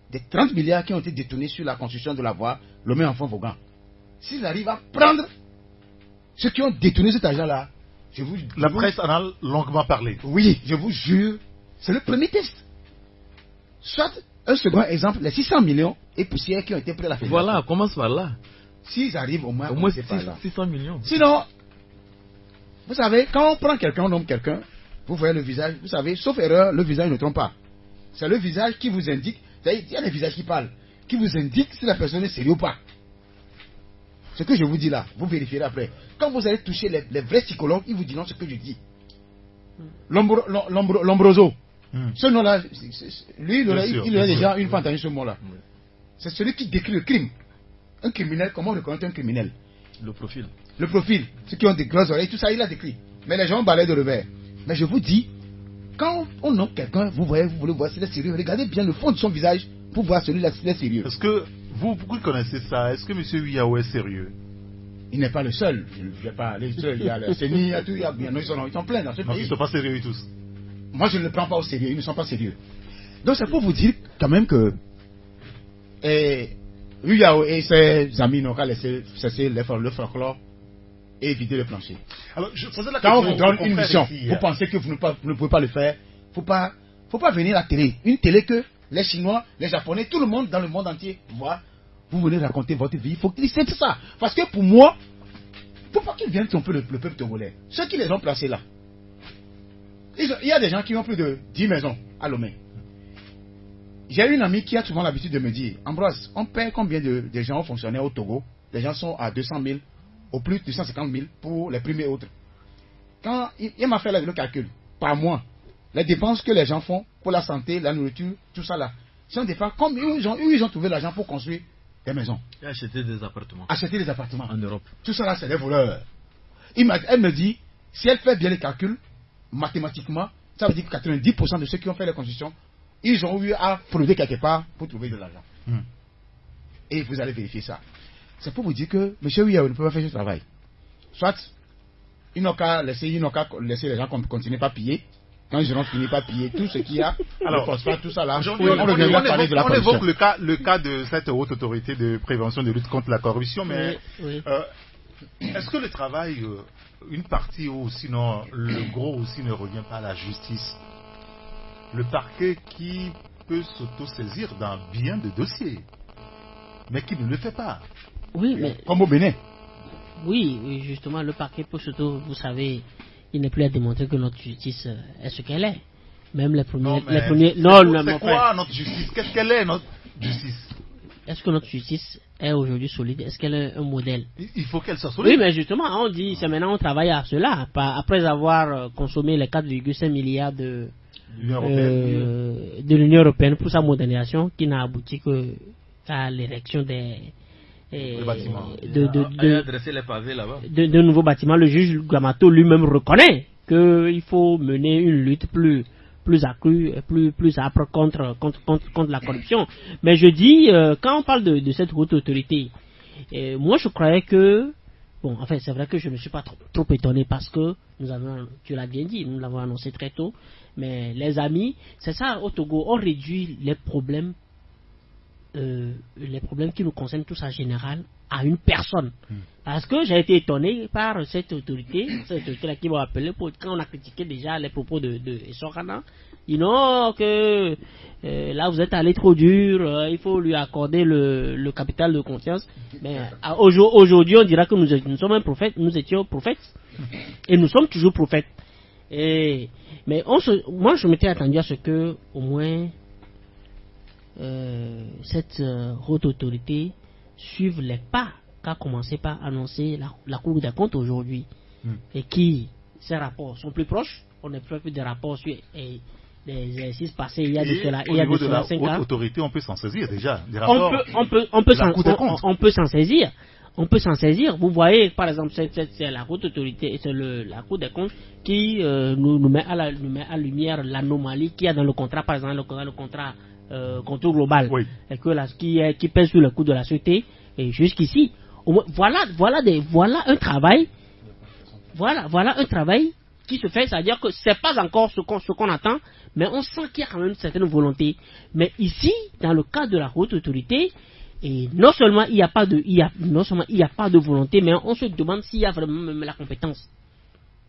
des 30 milliards qui ont été détournés sur la construction de la voie Lomé Enfant Vaughan. S'ils arrivent à prendre ceux qui ont détourné cet argent là, la presse en a longuement parlé. Oui, je vous jure, c'est le premier test. Soit un second exemple, les 600 millions et poussières qui ont été pris à la fédération. Voilà, commence par là. S'ils arrivent au moins 600 millions. Sinon, vous savez, quand on prend quelqu'un, on nomme quelqu'un, vous voyez le visage, vous savez, sauf erreur, le visage ne trompe pas. C'est le visage qui vous indique, il y a des visages qui parlent, qui vous indiquent si la personne est sérieuse ou pas. Ce que je vous dis là, vous vérifierez après. Quand vous allez toucher les vrais psychologues, ils vous diront ce que je dis. Lombroso. Ce nom-là, lui, il a déjà une fois entendu ce mot-là. C'est celui qui décrit le crime. Un criminel, comment on reconnaît un criminel? Le profil. Le profil. Ceux qui ont des grandes oreilles, tout ça, il a décrit. Mais les gens balaient de revers. Mais je vous dis, quand on nomme quelqu'un, vous voyez, vous voulez voir s'il est sérieux, regardez bien le fond de son visage pour voir celui-là s'il est sérieux. Est-ce que vous connaissez ça? Est-ce que M. Uyao est sérieux? Il n'est pas le seul. Je ne vais pas aller seul. Il y a le CENI, il y a tout. Ils sont pleins dans ce Donc pays. ils ne sont pas sérieux tous. Moi, je ne le prends pas au sérieux. Ils ne sont pas sérieux. Donc, c'est pour vous dire quand même que Uyao et ses amis n'ont qu'à laisser cesser le folklore et vider le plancher. Alors, je posais la Quand on question vous donne aux une mission, ici, vous pensez que vous ne pouvez pas le faire. Faut pas venir à la télé. Une télé que les Chinois, les Japonais, tout le monde dans le monde entier voit. Vous venez raconter votre vie. Il faut qu'ils sentent ça. Parce que pour moi, il ne faut pas qu'ils viennent tromper le peuple togolais. Ceux qui les ont placés là. Il y a des gens qui ont plus de 10 maisons à Lomé. J'ai une amie qui a souvent l'habitude de me dire, Ambroise, on paie combien de gens fonctionnaires au Togo? Les gens sont à 200 000, au plus 250 000 pour les premiers autres. Quand il m'a fait le calcul, par mois, les dépenses que les gens font pour la santé, la nourriture, tout ça là, sont des fois, comme ils ont trouvé l'argent pour construire des maisons. Et acheter des appartements. Acheter des appartements. En Europe. Tout ça là, c'est des voleurs. Elle me dit, si elle fait bien les calculs, mathématiquement, ça veut dire que 90% de ceux qui ont fait les constructions, ils ont eu à frauder quelque part pour trouver de l'argent. Et vous allez vérifier ça. C'est pour vous dire que M. Uyao ne peut pas faire ce travail. Soit, ils n'ont qu'à laisser les gens continuer pas piller, quand je finit par piller tout ce qu'il y a, Alors, le phosphate, tout ça là, aujourd'hui, on évoque le cas de cette haute autorité de prévention de lutte contre la corruption, mais est-ce que le travail, une partie ou sinon le gros aussi ne revient pas à la justice? Le parquet qui peut s'auto-saisir dans bien de dossiers, mais qui ne le fait pas. Oui, mais... Comme au Bénin. Oui, justement, le parquet peut surtout, vous savez, il n'est plus à démontrer que notre justice est ce qu'elle est. Même les premiers... C'est quoi notre justice? Qu'est-ce qu'elle est, notre justice? Est-ce que notre justice est aujourd'hui solide? Est-ce qu'elle est un modèle? Il faut qu'elle soit solide. Oui, mais justement, on dit, c'est maintenant on travaille à cela. Après avoir consommé les 4,5 milliards de l'Union européenne pour sa modernisation, qui n'a abouti qu'à l'érection des bâtiments. Dresser les pavés là-bas. De nouveaux bâtiments. Le juge Gamato lui-même reconnaît qu'il faut mener une lutte plus accrue, plus âpre contre la corruption. Mais je dis, quand on parle de cette haute autorité, moi je croyais que, bon, en fait, c'est vrai que je ne suis pas trop étonné parce que tu l'as bien dit, nous l'avons annoncé très tôt, mais les amis, c'est ça au Togo, on réduit les problèmes qui nous concernent tous en général à une personne. Parce que j'ai été étonné par cette autorité-là qui m'a appelé quand on a critiqué déjà les propos de Essorana. Ils non que là vous êtes allé trop dur, il faut lui accorder le capital de confiance. Mais aujourd'hui on dira que nous sommes un prophète, nous étions prophètes et nous sommes toujours prophètes. Mais moi je m'étais attendu à ce que au moins cette haute autorité suive les pas qu'a commencé par annoncer la Cour des comptes aujourd'hui, et qui, ces rapports sont plus proches. On n'a plus des rapports sur des exercices passés il y a de cela 5 ans. Haute autorité, on peut s'en saisir déjà. Des rapports, on peut s'en saisir. On peut s'en saisir. Vous voyez, par exemple, c'est la haute autorité, c'est la Cour des comptes qui nous met à lumière l'anomalie qu'il y a dans le contrat, par exemple, le contrat contour global, et que qui pèse sur le coût de la société. Et jusqu'ici, voilà un travail qui se fait, c'est-à-dire que c'est pas encore ce qu'on attend, mais on sent qu'il y a quand même une certaine volonté. Mais ici, dans le cas de la haute autorité, et non seulement il n'y a pas de volonté, mais on se demande s'il y a vraiment même la compétence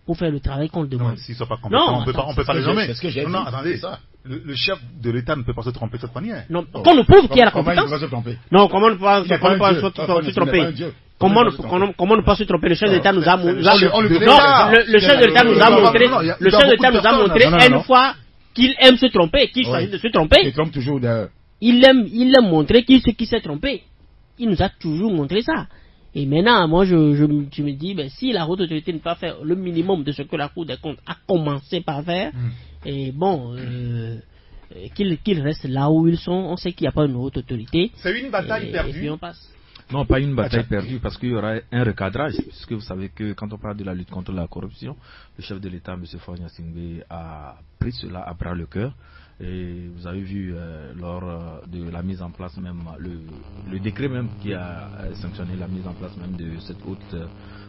pour faire le travail qu'on demande. Non, s'ils ne sont pas compétents, on peut pas les nommer. Non, attendez, le chef de l'État ne peut pas se tromper de cette manière. Non, qu'on nous prouve qu'il y a la compétence. Comment il ne peut pas se tromper? Non, comment ne pas se tromper? Comment ne pas se tromper? Le chef de l'État nous a montré. Le chef de l'État nous a montré. Le chef de l'État nous a montré une fois qu'il aime se tromper, qu'il s'agit de se tromper. Il trompe toujours d'ailleurs. Il aime montrer qui s'est trompé. Il nous a toujours montré ça. Et maintenant, moi, je me dis, si la haute autorité ne peut pas faire le minimum de ce que la Cour des comptes a commencé par faire, et bon, qu'ils restent là où ils sont, on sait qu'il n'y a pas une haute autorité. C'est une bataille perdue. Et puis on passe. Non, pas une bataille perdue, parce qu'il y aura un recadrage, puisque vous savez que quand on parle de la lutte contre la corruption, le chef de l'État, M. Faure Gnassingbé, a pris cela à bras le cœur. Et vous avez vu lors de la mise en place même, le décret même qui a sanctionné la mise en place même de cette haute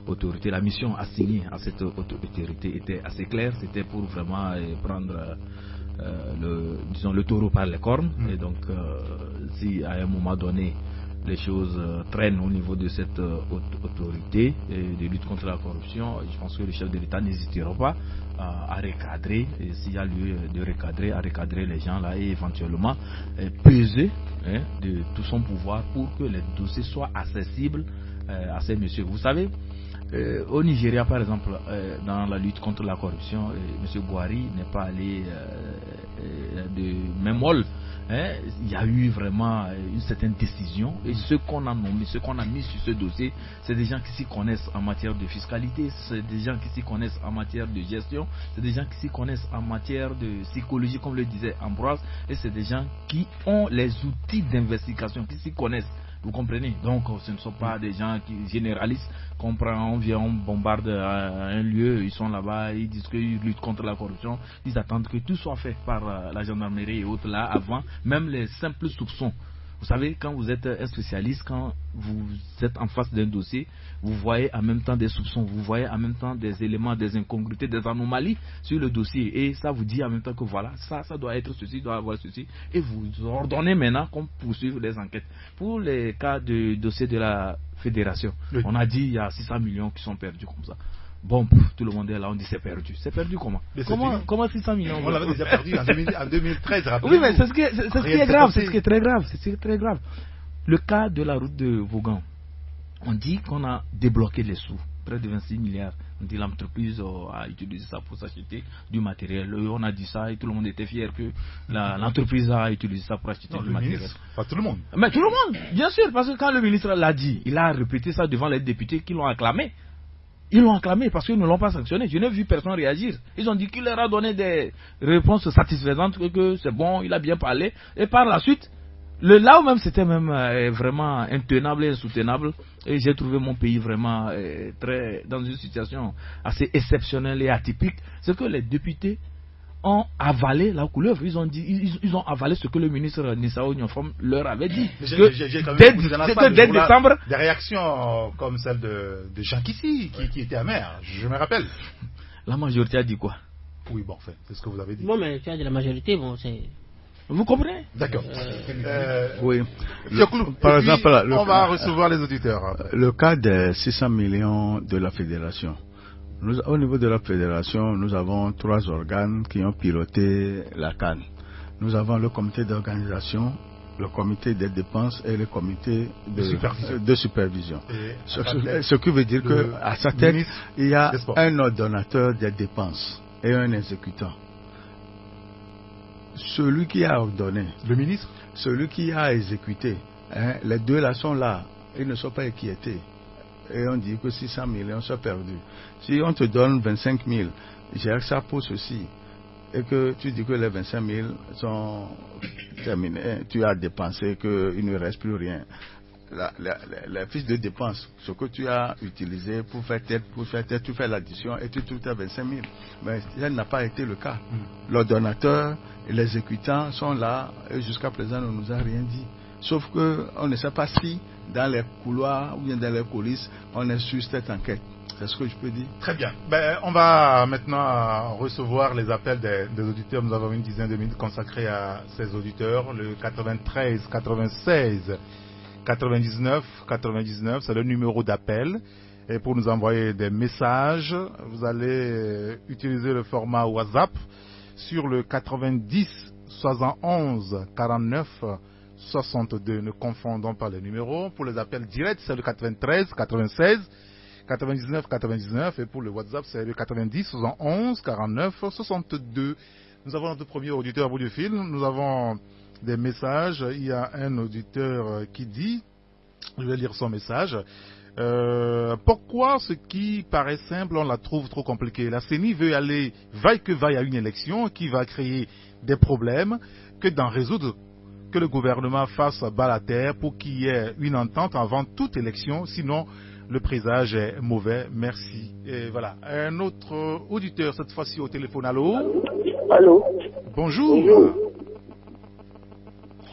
autorité, la mission assignée à cette haute autorité était assez claire, c'était pour vraiment prendre le taureau par les cornes. Et donc si à un moment donné les choses traînent au niveau de cette autorité de lutte contre la corruption, je pense que le chef de l'État n'hésitera pas à recadrer, et s'il y a lieu de recadrer, à recadrer les gens là et éventuellement peser de tout son pouvoir pour que les dossiers soient accessibles à ces messieurs. Vous savez, au Nigeria par exemple, dans la lutte contre la corruption, M. Buhari n'est pas allé de même rôle. Il y a eu vraiment une certaine décision, et ce qu'on a nommé, ce qu'on a mis sur ce dossier, c'est des gens qui s'y connaissent en matière de fiscalité, c'est des gens qui s'y connaissent en matière de gestion, c'est des gens qui s'y connaissent en matière de psychologie, comme le disait Ambroise, et c'est des gens qui ont les outils d'investigation, qui s'y connaissent. Vous comprenez? Donc ce ne sont pas des gens qui généralistes, on vient, on bombarde un lieu, ils sont là-bas, ils disent qu'ils luttent contre la corruption, ils attendent que tout soit fait par la gendarmerie et autres là avant, même les simples soupçons. Vous savez, quand vous êtes un spécialiste, quand vous êtes en face d'un dossier, vous voyez en même temps des soupçons, vous voyez en même temps des éléments, des incongruités, des anomalies sur le dossier. Et ça vous dit en même temps que voilà, ça doit être ceci, doit avoir ceci. Et vous ordonnez maintenant qu'on poursuive les enquêtes. Pour les cas de dossier de la fédération, on a dit il y a 600 millions qui sont perdus comme ça. Bon, tout le monde est là, on dit c'est perdu. C'est perdu comment? Comment 600 millions? On l'avait déjà perdu en 2013, rappelez-vous. Oui, mais c'est ce qui est grave, c'est ce qui est très grave, c'est très grave. Le cas de la route de Vaughan, on dit qu'on a débloqué les sous, près de 26 milliards. On dit l'entreprise a utilisé ça pour s'acheter du matériel. On a dit ça et tout le monde était fier que l'entreprise a utilisé ça pour acheter du matériel. Pas tout le monde. Mais tout le monde, bien sûr, parce que quand le ministre l'a dit, il a répété ça devant les députés qui l'ont acclamé. Ils l'ont acclamé parce qu'ils ne l'ont pas sanctionné. Je n'ai vu personne réagir. Ils ont dit qu'il leur a donné des réponses satisfaisantes, que c'est bon, il a bien parlé. Et par la suite, là où même c'était même vraiment intenable et insoutenable. Et j'ai trouvé mon pays vraiment dans une situation assez exceptionnelle et atypique. C'est que les députés ont avalé la couleuvre. Ils ont avalé ce que le ministre Nissao Nyofom leur avait dit. Dès décembre, des réactions comme celle de Jean Kissi qui était amer, je me rappelle. La majorité a dit quoi? Oui, bon, c'est ce que vous avez dit. Bon, mais tu as dit la majorité, bon, c'est... Vous comprenez? D'accord. Oui. Par exemple, on va recevoir les auditeurs. Le cas des 600 millions de la fédération. Au niveau de la fédération, nous avons 3 organes qui ont piloté la CAN. Nous avons le comité d'organisation, le comité des dépenses et le comité de supervision. Ce qui veut dire qu'à sa tête, il y a un ordonnateur des dépenses et un exécutant. Celui qui a ordonné, le ministre, celui qui a exécuté, les deux là sont là, ils ne sont pas inquiétés. Et on dit que 600 millions sont perdus. Si on te donne 25 000, gère ça pour ceci, et que tu dis que les 25 000 sont terminés, tu as dépensé, qu'il ne reste plus rien. La fiche de dépenses, ce que tu as utilisé pour faire tête, tu fais l'addition et tu trouves 25 000. Mais ça n'a pas été le cas. L'ordonnateur et l'exécutant sont là et jusqu'à présent on ne nous a rien dit. Sauf qu'on ne sait pas si dans les couloirs ou bien dans les coulisses on est sur cette enquête. C'est ce que je peux dire. Très bien. On va maintenant recevoir les appels des auditeurs. Nous avons une dizaine de minutes consacrées à ces auditeurs. Le 93 96 99 99, c'est le numéro d'appel. Et pour nous envoyer des messages, vous allez utiliser le format WhatsApp sur le 90 71 49 62. Ne confondons pas les numéros. Pour les appels directs, c'est le 93 96 99 99. Et pour le WhatsApp, c'est le 90 71 49 62. Nous avons notre premier auditeur au bout du fil. Nous avons des messages. Il y a un auditeur qui dit, je vais lire son message, pourquoi ce qui paraît simple on la trouve trop compliqué? La CENI veut aller vaille que vaille à une élection qui va créer des problèmes, que d'en résoudre, que le gouvernement fasse bas la terre pour qu'il y ait une entente avant toute élection, sinon le présage est mauvais. Merci. Et voilà, un autre auditeur cette fois-ci au téléphone. Allô? Allô? Bonjour. Bonjour.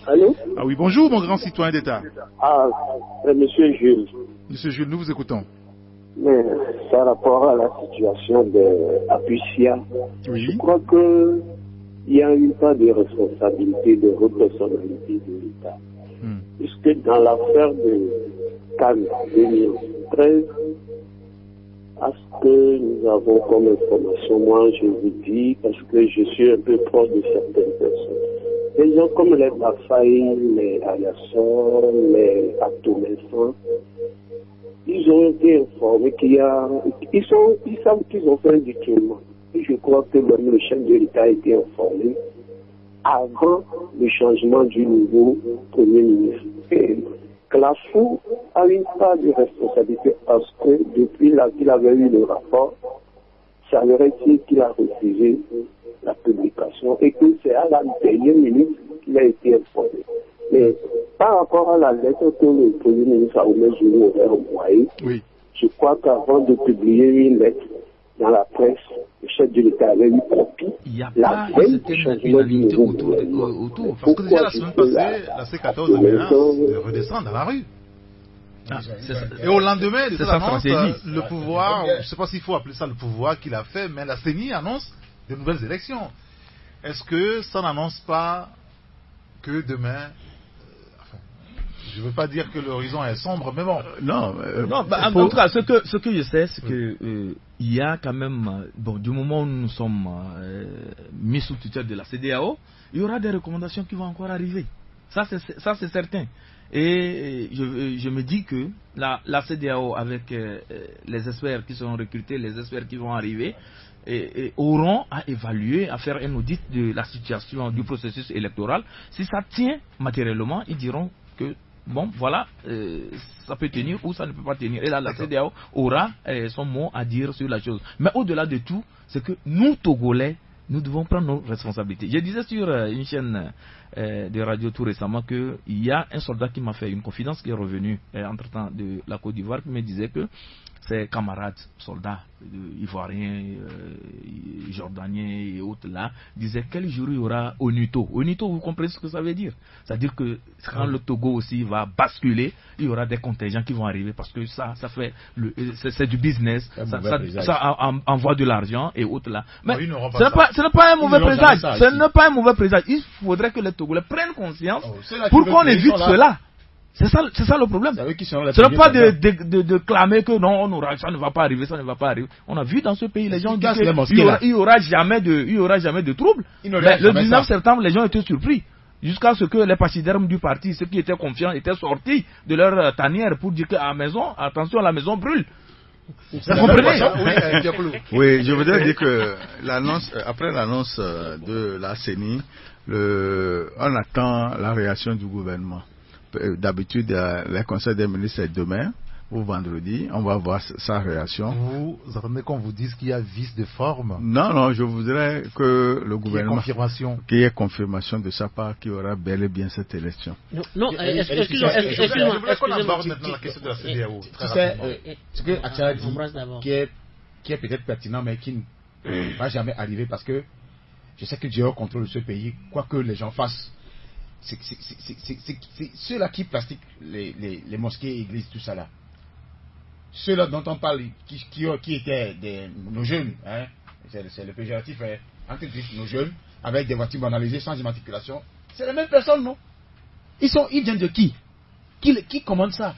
Allô? Ah oui, bonjour mon grand citoyen d'État. Ah, monsieur Jules. Monsieur Jules, nous vous écoutons. Mais par rapport à la situation de Apucia, oui. Je crois que il y a une part de responsabilité de votre personnalité de l'État. Puisque dans l'affaire de Cannes 2013, à ce que nous avons comme information, moi je vous dis, parce que je suis un peu proche de certaines personnes, des gens comme les Bafaï, les Ayassons, les Atoumessans, ils ont été informés ils savent qu'ils ont fait un détournement. Et je crois que même le chef de l'État a été informé avant le changement du nouveau Premier ministre. Et Clafou a une part de responsabilité parce que depuis qu'il avait eu le rapport, ça aurait été qu'il a refusé la publication et que c'est à la dernière minute qu'il a été informé. Mais par rapport à la lettre que le Premier ministre a envoyée, oui. Je crois qu'avant de publier une lettre dans la presse, le chef de l'État avait eu copie n'y a La pas une veille du certaine changement du unanimité nouveau autour. gouvernement. Parce que déjà la semaine Pourquoi passée, la C14 menace de redescendre dans la rue. C'est ça. Et au lendemain de C'est cette sa annonce, stratégie. le pouvoir, je ne sais pas s'il faut appeler ça le pouvoir qu'il a fait, mais la CENI annonce de nouvelles élections. Est-ce que ça n'annonce pas que demain, je ne veux pas dire que l'horizon est sombre, mais bon. Non, en tout cas, ce que je sais, c'est que il y a quand même, du moment où nous sommes mis sous tutelle de la CEDEAO, il y aura des recommandations qui vont encore arriver. Ça, c'est certain. Et je me dis que la CEDEAO, avec les experts qui seront recrutés, les experts qui vont arriver, auront à évaluer, à faire un audit de la situation du processus électoral. Si ça tient matériellement, ils diront que voilà, ça peut tenir ou ça ne peut pas tenir. Et là, la CEDEAO aura son mot à dire sur la chose. Mais au-delà de tout, c'est que nous, Togolais, nous devons prendre nos responsabilités. Je disais sur une chaîne de radio tout récemment qu'il y a un soldat qui m'a fait une confidence qui est revenu entre-temps de la Côte d'Ivoire qui me disait que ses camarades soldats ivoiriens, jordaniens et autres là disaient quel jour il y aura ONUTO. ONUTO, vous comprenez ce que ça veut dire? C'est-à-dire que quand le Togo aussi va basculer, il y aura des contingents qui vont arriver parce que ça fait c'est du business, ça envoie de l'argent et autres là. Mais ce n'est pas un mauvais présage. Ce n'est pas un mauvais présage. Il faudrait que les Togolais prennent conscience pour qu'on évite cela. C'est ça le problème. Ce n'est pas de clamer que non, ça ne va pas arriver, ça ne va pas arriver. On a vu dans ce pays, les gens disent qu'il n'y aura jamais de troubles. Mais le 19 septembre, les gens étaient surpris. Jusqu'à ce que les pachydermes du parti, ceux qui étaient confiants, étaient sortis de leur tanière pour dire qu'à la maison, attention, la maison brûle. Vous comprenez? Oui, je voudrais dire que après l'annonce de la CENI, on attend la réaction du gouvernement. D'habitude, le conseil des ministres est demain ou vendredi. On va voir sa réaction. Vous attendez qu'on vous dise qu'il y a vice de forme? Non, je voudrais que le gouvernement... Qu'il y ait confirmation de sa part qu'il y aura bel et bien cette élection. Non, excusez-moi. Je voulais qu'on aborde maintenant la question de la CEDEAO. Tu sais, ce que Acha dit, qui est peut-être pertinent, mais qui ne va jamais arriver parce que je sais que Dieu contrôle ce pays, quoi que les gens fassent. C'est ceux-là qui plastiquent les mosquées, églises, tout ça là. Ceux-là dont on parle, qui étaient nos jeunes, hein, c'est le péjoratif, entre nos jeunes, avec des voitures banalisées, sans immatriculation, c'est les mêmes personnes, non? Ils viennent de qui commande ça?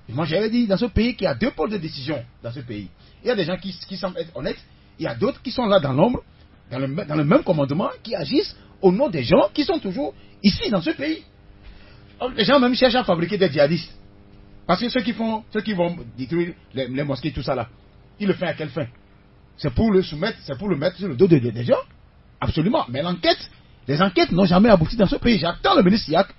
Et moi j'avais dit, dans ce pays, qu'il y a deux pôles de décision, dans ce pays. Il y a des gens qui semblent être honnêtes, il y a d'autres qui sont là dans l'ombre, dans le même commandement, qui agissent au nom des gens qui sont toujours ici dans ce pays. Les gens même cherchent à fabriquer des djihadistes. Parce que ceux qui vont détruire les mosquées, tout ça là, ils le font à quelle fin? C'est pour le soumettre, c'est pour le mettre sur le dos des gens? Absolument. Mais les enquêtes n'ont jamais abouti dans ce pays. J'attends le ministre Siak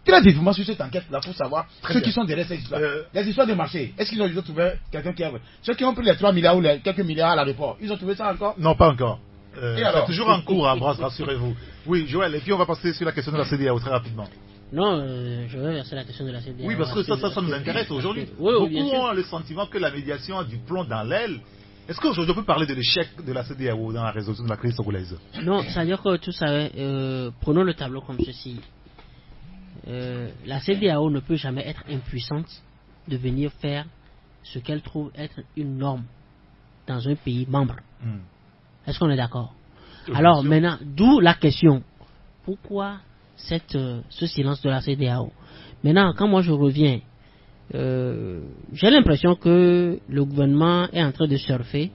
très vivement sur cette enquête-là pour savoir ceux qui sont derrière cette histoire. Les histoires de marché, est-ce qu'ils ont trouvé quelqu'un qui a... Ceux qui ont pris les 3 milliards ou les quelques milliards à l'aéroport, ils ont trouvé ça encore? Non, pas encore. C'est toujours en cours, Ambroise, rassurez-vous. Oui, Joël, et puis on va passer sur la question de la CEDEAO très rapidement. Non, je vais verser la question de la CEDEAO. Oui, parce que ça nous intéresse aujourd'hui. Beaucoup ont le sentiment que la médiation a du plomb dans l'aile. Est-ce qu'aujourd'hui on peut parler de l'échec de la CEDEAO dans la résolution de la crise togolaise? Non, c'est-à-dire que tout ça, prenons le tableau comme ceci. La CEDEAO ne peut jamais être impuissante de venir faire ce qu'elle trouve être une norme dans un pays membre. Est-ce qu'on est d'accord? Alors maintenant, d'où la question. Pourquoi ce silence de la CEDEAO? Maintenant, quand moi je reviens, j'ai l'impression que le gouvernement est en train de surfer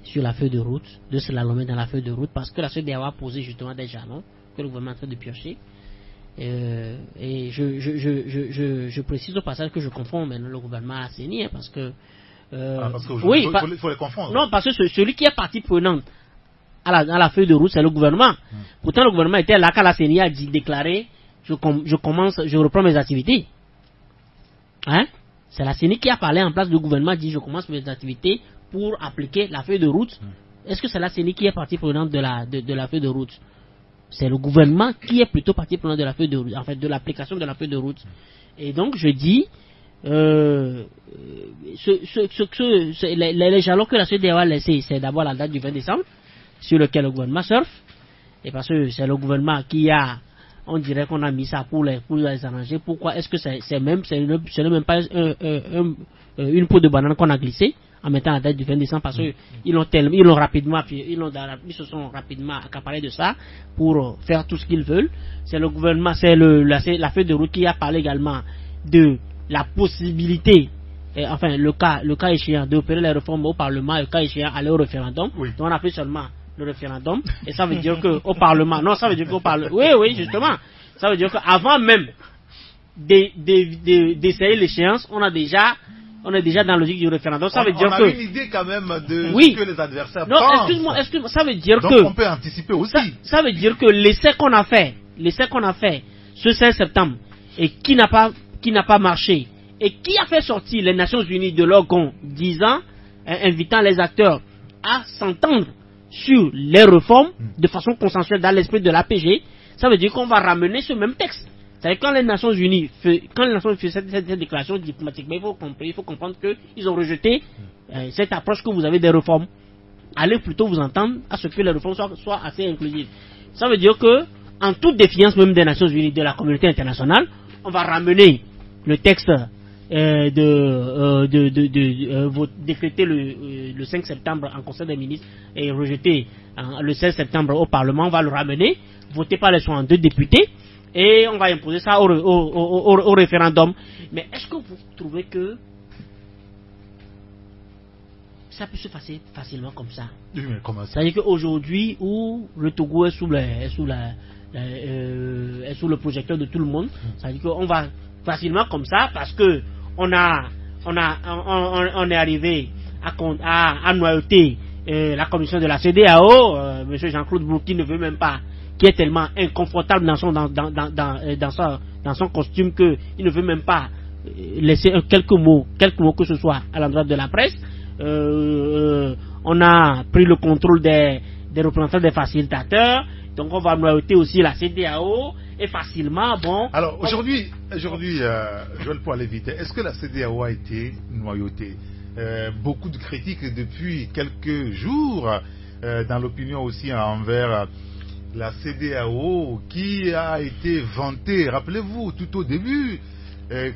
sur la feuille de route, de slalomer dans la feuille de route, parce que la CEDEAO a posé justement des jalons que le gouvernement est en train de piocher. Et je précise au passage que je confonds maintenant le gouvernement à la CENI, parce que oui, il faut les confondre. Non, parce que celui qui est partie prenante à la feuille de route, c'est le gouvernement. Pourtant, le gouvernement était là quand la CENI a déclaré je reprends mes activités. C'est la CENI qui a parlé en place du gouvernement, dit je commence mes activités pour appliquer la feuille de route. Est-ce que c'est la CENI qui est partie prenante de la feuille de route? C'est le gouvernement qui est plutôt partie prenante de la feuille de route, en fait, de l'application de la feuille de route. Et donc, je dis, les jalons que la CEDEAO a laissés, c'est d'abord la date du 20 décembre. sur lequel le gouvernement surfe, et parce que c'est le gouvernement qui a, on dirait qu'on a mis ça pour les arranger. Pourquoi est-ce que ce n'est même pas une peau de banane qu'on a glissée en mettant la date du 20 décembre, parce qu'ils ils se sont rapidement accaparés de ça pour faire tout ce qu'ils veulent. C'est le gouvernement, c'est la feuille de route qui a parlé également de la possibilité, enfin le cas échéant, d'opérer les réformes au Parlement, le cas échéant aller au référendum. Oui. Donc on a fait seulement le référendum, et ça veut dire que au Parlement, non, ça veut dire qu'au Parlement, oui, justement, ça veut dire qu'avant même d'essayer l'échéance, on est déjà dans la logique du référendum. Ça veut dire que... On a une idée quand même de ce que les adversaires pensent. Non, excuse-moi, ça veut dire donc que... on peut anticiper aussi. Ça veut dire que l'essai qu'on a fait ce 16 septembre, et qui n'a pas marché, et qui a fait sortir les Nations Unies de leur gond, disant, invitant les acteurs à s'entendre sur les réformes de façon consensuelle dans l'esprit de l'APG, ça veut dire qu'on va ramener ce même texte. C'est-à-dire quand les Nations Unies font cette déclaration diplomatique, mais il faut comprendre qu'ils ont rejeté cette approche que vous avez des réformes. Allez plutôt vous entendre à ce que les réformes soient assez inclusives. Ça veut dire que, en toute défiance même des Nations Unies, de la communauté internationale, on va ramener le texte décréter le 5 septembre en Conseil des ministres et rejeter le 16 septembre au Parlement. On va le ramener, voter par les 62 députés, et on va imposer ça au référendum. Mais est-ce que vous trouvez que ça peut se passer facilement comme ça? Oui, mais comment ça? C'est-à-dire qu'aujourd'hui, où le Togo est sous le projecteur de tout le monde, c'est-à-dire qu'on va facilement comme ça, parce que on est arrivé à noyauter la commission de la CEDEAO, monsieur Jean-Claude Bouki ne veut même pas, qui est tellement inconfortable dans son costume qu'il ne veut même pas laisser quelques mots que ce soit à l'endroit de la presse. On a pris le contrôle des représentants des facilitateurs, donc on va noyauter aussi la CEDEAO, et facilement, bon... Alors aujourd'hui, Joël, pour aller vite, est-ce que la CEDEAO a été noyautée? Beaucoup de critiques depuis quelques jours dans l'opinion aussi envers la CEDEAO, qui a été vantée, rappelez-vous, tout au début,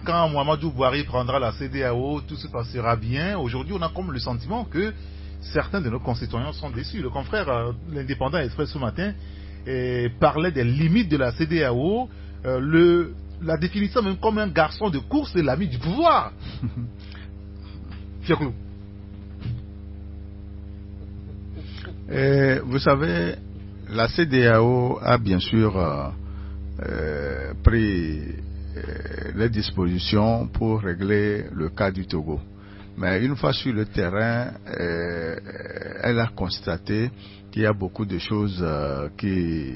quand Mouhamadou Bouhari prendra la CEDEAO, tout se passera bien. Aujourd'hui, on a comme le sentiment que certains de nos concitoyens sont déçus. Le confrère, l'Indépendant Express ce matin, parlait des limites de la CEDEAO, la définissant même comme un garçon de course et l'ami du pouvoir. Fiaklou. Vous savez, la CEDEAO a bien sûr pris les dispositions pour régler le cas du Togo. Mais une fois sur le terrain, elle a constaté qu'il y a beaucoup de choses qui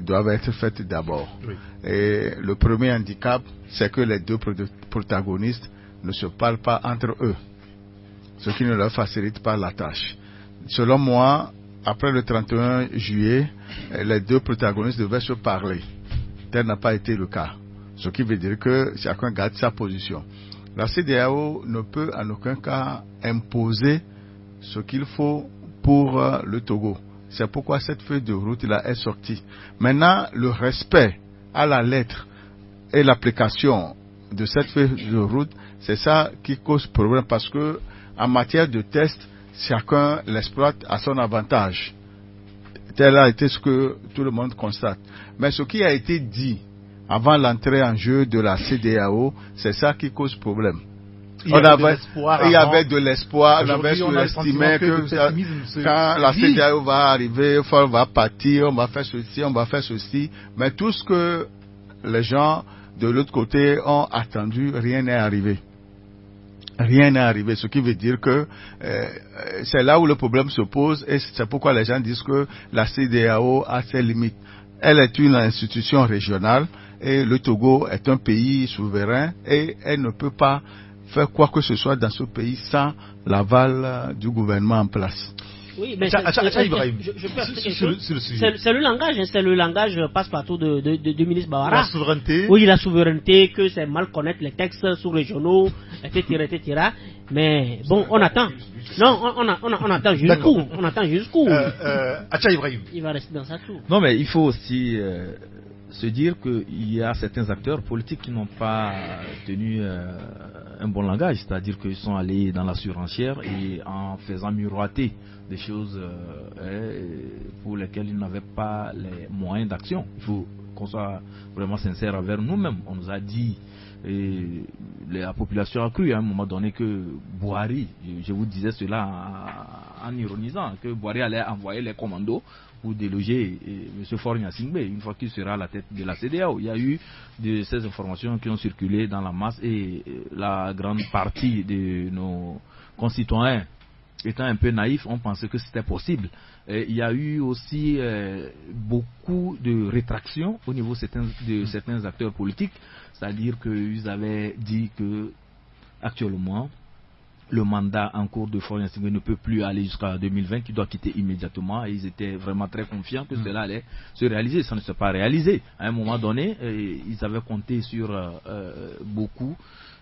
doivent être faites d'abord. Oui. Et le premier handicap, c'est que les deux protagonistes ne se parlent pas entre eux, ce qui ne leur facilite pas la tâche. Selon moi, après le 31 juillet, les deux protagonistes devaient se parler. Tel n'a pas été le cas. Ce qui veut dire que chacun garde sa position. La CEDEAO ne peut en aucun cas imposer ce qu'il faut pour le Togo. C'est pourquoi cette feuille de route-là est sortie. Maintenant, le respect à la lettre et l'application de cette feuille de route, c'est ça qui cause problème, parce que en matière de test, chacun l'exploite à son avantage. Tel a été ce que tout le monde constate. Mais ce qui a été dit avant l'entrée en jeu de la CEDEAO, c'est ça qui cause problème. Il y avait de l'espoir, on avait surestimé que quand la CEDEAO va arriver, on va partir, on va faire ceci, mais tout ce que les gens de l'autre côté ont attendu, rien n'est arrivé. Rien n'est arrivé, ce qui veut dire que c'est là où le problème se pose, et c'est pourquoi les gens disent que la CEDEAO a ses limites. Elle est une institution régionale, et le Togo est un pays souverain, et elle ne peut pas faire quoi que ce soit dans ce pays sans l'aval du gouvernement en place. Oui, mais Acha Ibrahim, je peux ajouter sur quelque chose. le sujet. C'est le langage, hein, c'est le langage passe-partout de ministre Bawara. La souveraineté. Oui, la souveraineté, que c'est mal connaître les textes sous-régionaux, etc. Mais bon, on attend. Non, on attend jusqu'où. On attend jusqu'où. Acha Ibrahim. Il va rester dans sa tour. Non, mais il faut aussi se dire qu'il y a certains acteurs politiques qui n'ont pas tenu un bon langage, c'est-à-dire qu'ils sont allés dans la surenchère et en faisant miroiter des choses pour lesquelles ils n'avaient pas les moyens d'action. Il faut qu'on soit vraiment sincère envers nous-mêmes. On nous a dit, et la population a cru à un moment donné que Buhari, je vous disais cela en ironisant, que Buhari allait envoyer les commandos pour déloger M. Faure Gnassingbé une fois qu'il sera à la tête de la CEDEAO. Il y a eu de ces informations qui ont circulé dans la masse et la grande partie de nos concitoyens étant un peu naïfs, on pensait que c'était possible. Il y a eu aussi beaucoup de rétractions au niveau de certains acteurs politiques, c'est-à-dire qu'ils avaient dit que actuellement le mandat en cours de Faure Gnassingbé ne peut plus aller jusqu'à 2020, qu'il doit quitter immédiatement, et ils étaient vraiment très confiants que cela allait se réaliser. Ça ne s'est pas réalisé. À un moment donné, ils avaient compté sur beaucoup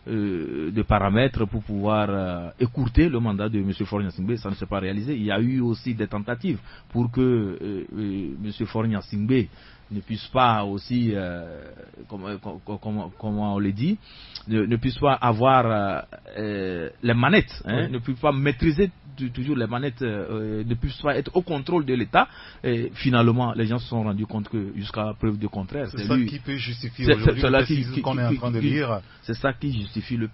de paramètres pour pouvoir écourter le mandat de M. Faure Gnassingbé. Ça ne s'est pas réalisé. Il y a eu aussi des tentatives pour que M. Faure Gnassingbé ne puisse pas aussi, comment on le dit, ne puisse pas avoir les manettes, hein, ne puisse pas maîtriser toujours les manettes, ne puisse pas être au contrôle de l'État. Et finalement, les gens se sont rendus compte que jusqu'à preuve de contraire, c'est ça qui peut justifier aujourd'hui le pessimisme qu'on est en train de lire. C'est ça qui justifie le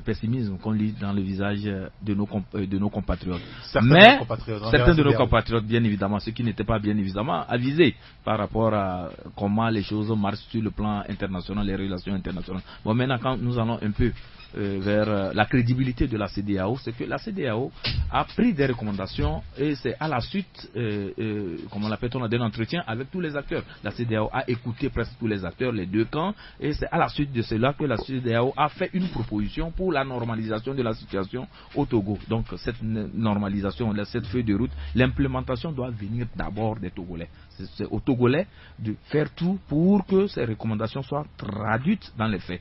pessimisme qu'on lit dans le visage de nos compatriotes. Certains de nos compatriotes, bien évidemment, ceux qui n'étaient pas bien évidemment avisés par rapport à comment les choses marchent sur le plan international, les relations internationales. Bon, maintenant, quand nous allons un peu vers la crédibilité de la CEDEAO, c'est que la CEDEAO a pris des recommandations et c'est à la suite, comme on l'appelle, on a donné un entretien avec tous les acteurs. La CEDEAO a écouté presque tous les acteurs, les deux camps, et c'est à la suite de cela que la CEDEAO a fait une proposition pour la normalisation de la situation au Togo. Donc cette normalisation, cette feuille de route, l'implémentation doit venir d'abord des Togolais. C'est aux Togolais de faire tout pour que ces recommandations soient traduites dans les faits.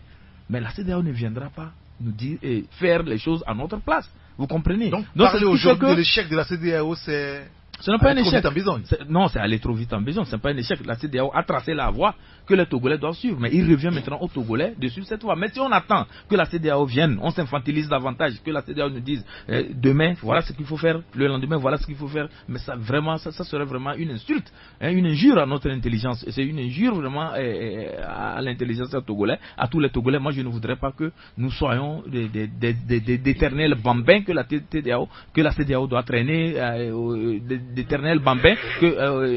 Mais la CEDEAO ne viendra pas nous dire et faire les choses à notre place. Vous comprenez? Donc parler aujourd'hui de l'échec de la CEDEAO, c'est... Ce n'est pas un échec. Non, c'est aller trop vite en besogne. Ce n'est pas un échec. La CEDEAO a tracé la voie que les Togolais doivent suivre. Mais il revient maintenant aux Togolais de suivre cette voie. Mais si on attend que la CEDEAO vienne, on s'infantilise davantage, que la CEDEAO nous dise demain, voilà ce qu'il faut faire, le lendemain, voilà ce qu'il faut faire. Mais ça serait vraiment une insulte, hein, une injure à notre intelligence. C'est une injure vraiment à l'intelligence des Togolais, à tous les Togolais. Moi, je ne voudrais pas que nous soyons d'éternels bambins que la CEDEAO doit traîner, d'éternels bambins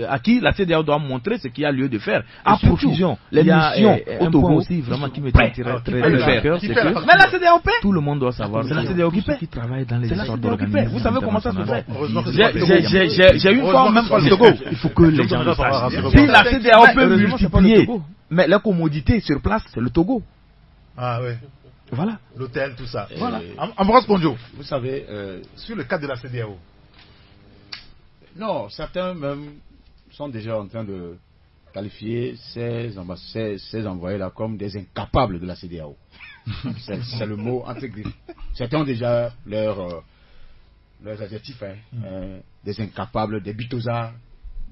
à qui la CEDEAO doit montrer ce qu'il y a lieu de faire. À profusion, les missions au Togo aussi vraiment qui me tient très à cœur, c'est que mais la CEDEAO paie. Tout le monde doit savoir. C'est la CEDEAO qui paie. Qui travaille dans les histoires d'organismes. Vous savez comment ça se fait? J'ai une fois même au Togo. Il faut que les gens le sachent. Si la CEDEAO peut multiplier, mais la commodité sur place, c'est le Togo. Ah ouais. Voilà. L'hôtel, tout ça. Voilà. Ambroise Ponjo, vous savez, sur le cas de la CEDEAO. Non, certains même sont déjà en train de qualifier ces envoyés-là comme des incapables de la CEDEAO. C'est le mot entre griffes. Certains ont déjà leurs adjectifs, des incapables, des bitosards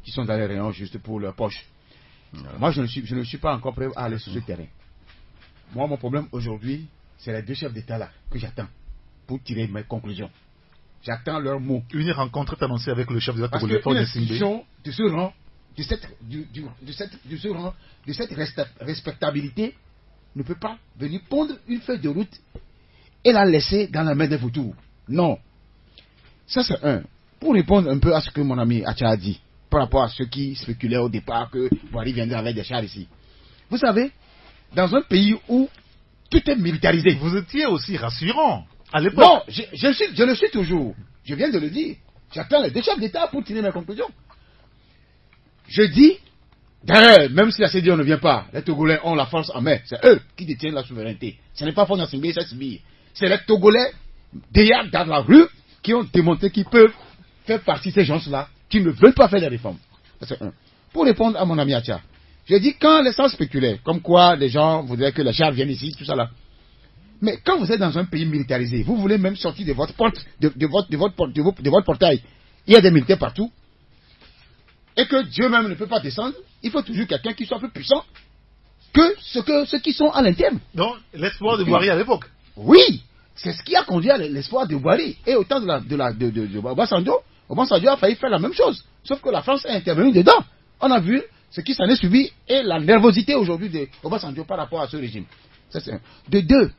qui sont dans les rayons juste pour leur poche. Moi, je ne suis pas encore prêt à aller sur ce terrain. Moi, mon problème aujourd'hui, c'est les deux chefs d'État-là que j'attends pour tirer mes conclusions. J'attends leurs mots. Une rencontre est annoncée avec le chef de la Togolais. Parce qu'une institution de ce rang, de cette respectabilité, ne peut pas venir pondre une feuille de route et la laisser dans la main des vautours. Non. Ça, c'est un. Pour répondre un peu à ce que mon ami Acha a dit, par rapport à ceux qui spéculaient au départ que Buhari viendrait avec des chars ici. Vous savez, dans un pays où tout est militarisé. Vous étiez aussi rassurant. Non, je le suis toujours. Je viens de le dire. J'attends les deux chefs d'État pour tirer mes conclusions. Je dis, d'ailleurs, même si la CEDEAO ne vient pas, les Togolais ont la force en main. C'est eux qui détiennent la souveraineté. Ce n'est pas Faure Gnassingbé, c'est les Togolais, d'ailleurs, dans la rue, qui ont démontré qu'ils peuvent fait partie de ces gens-là qui ne veulent pas faire des réformes. C'est un. Pour répondre à mon ami Atia, j'ai dit quand les gens spéculaient, comme quoi les gens voudraient que les chars viennent ici, tout ça là. Mais quand vous êtes dans un pays militarisé, vous voulez même sortir de votre porte, de votre portail, il y a des militaires partout, et que Dieu même ne peut pas descendre, il faut toujours quelqu'un qui soit plus puissant que ceux qui sont à l'interne. Donc, l'espoir de Boiry à l'époque. Oui, c'est ce qui a conduit à l'espoir de Boiry. Et au temps de Obasanjo, Obasanjo a failli faire la même chose. Sauf que la France est intervenue dedans. On a vu ce qui s'en est suivi et la nervosité aujourd'hui de Obasanjo par rapport à ce régime. Ça, c'est un. De deux,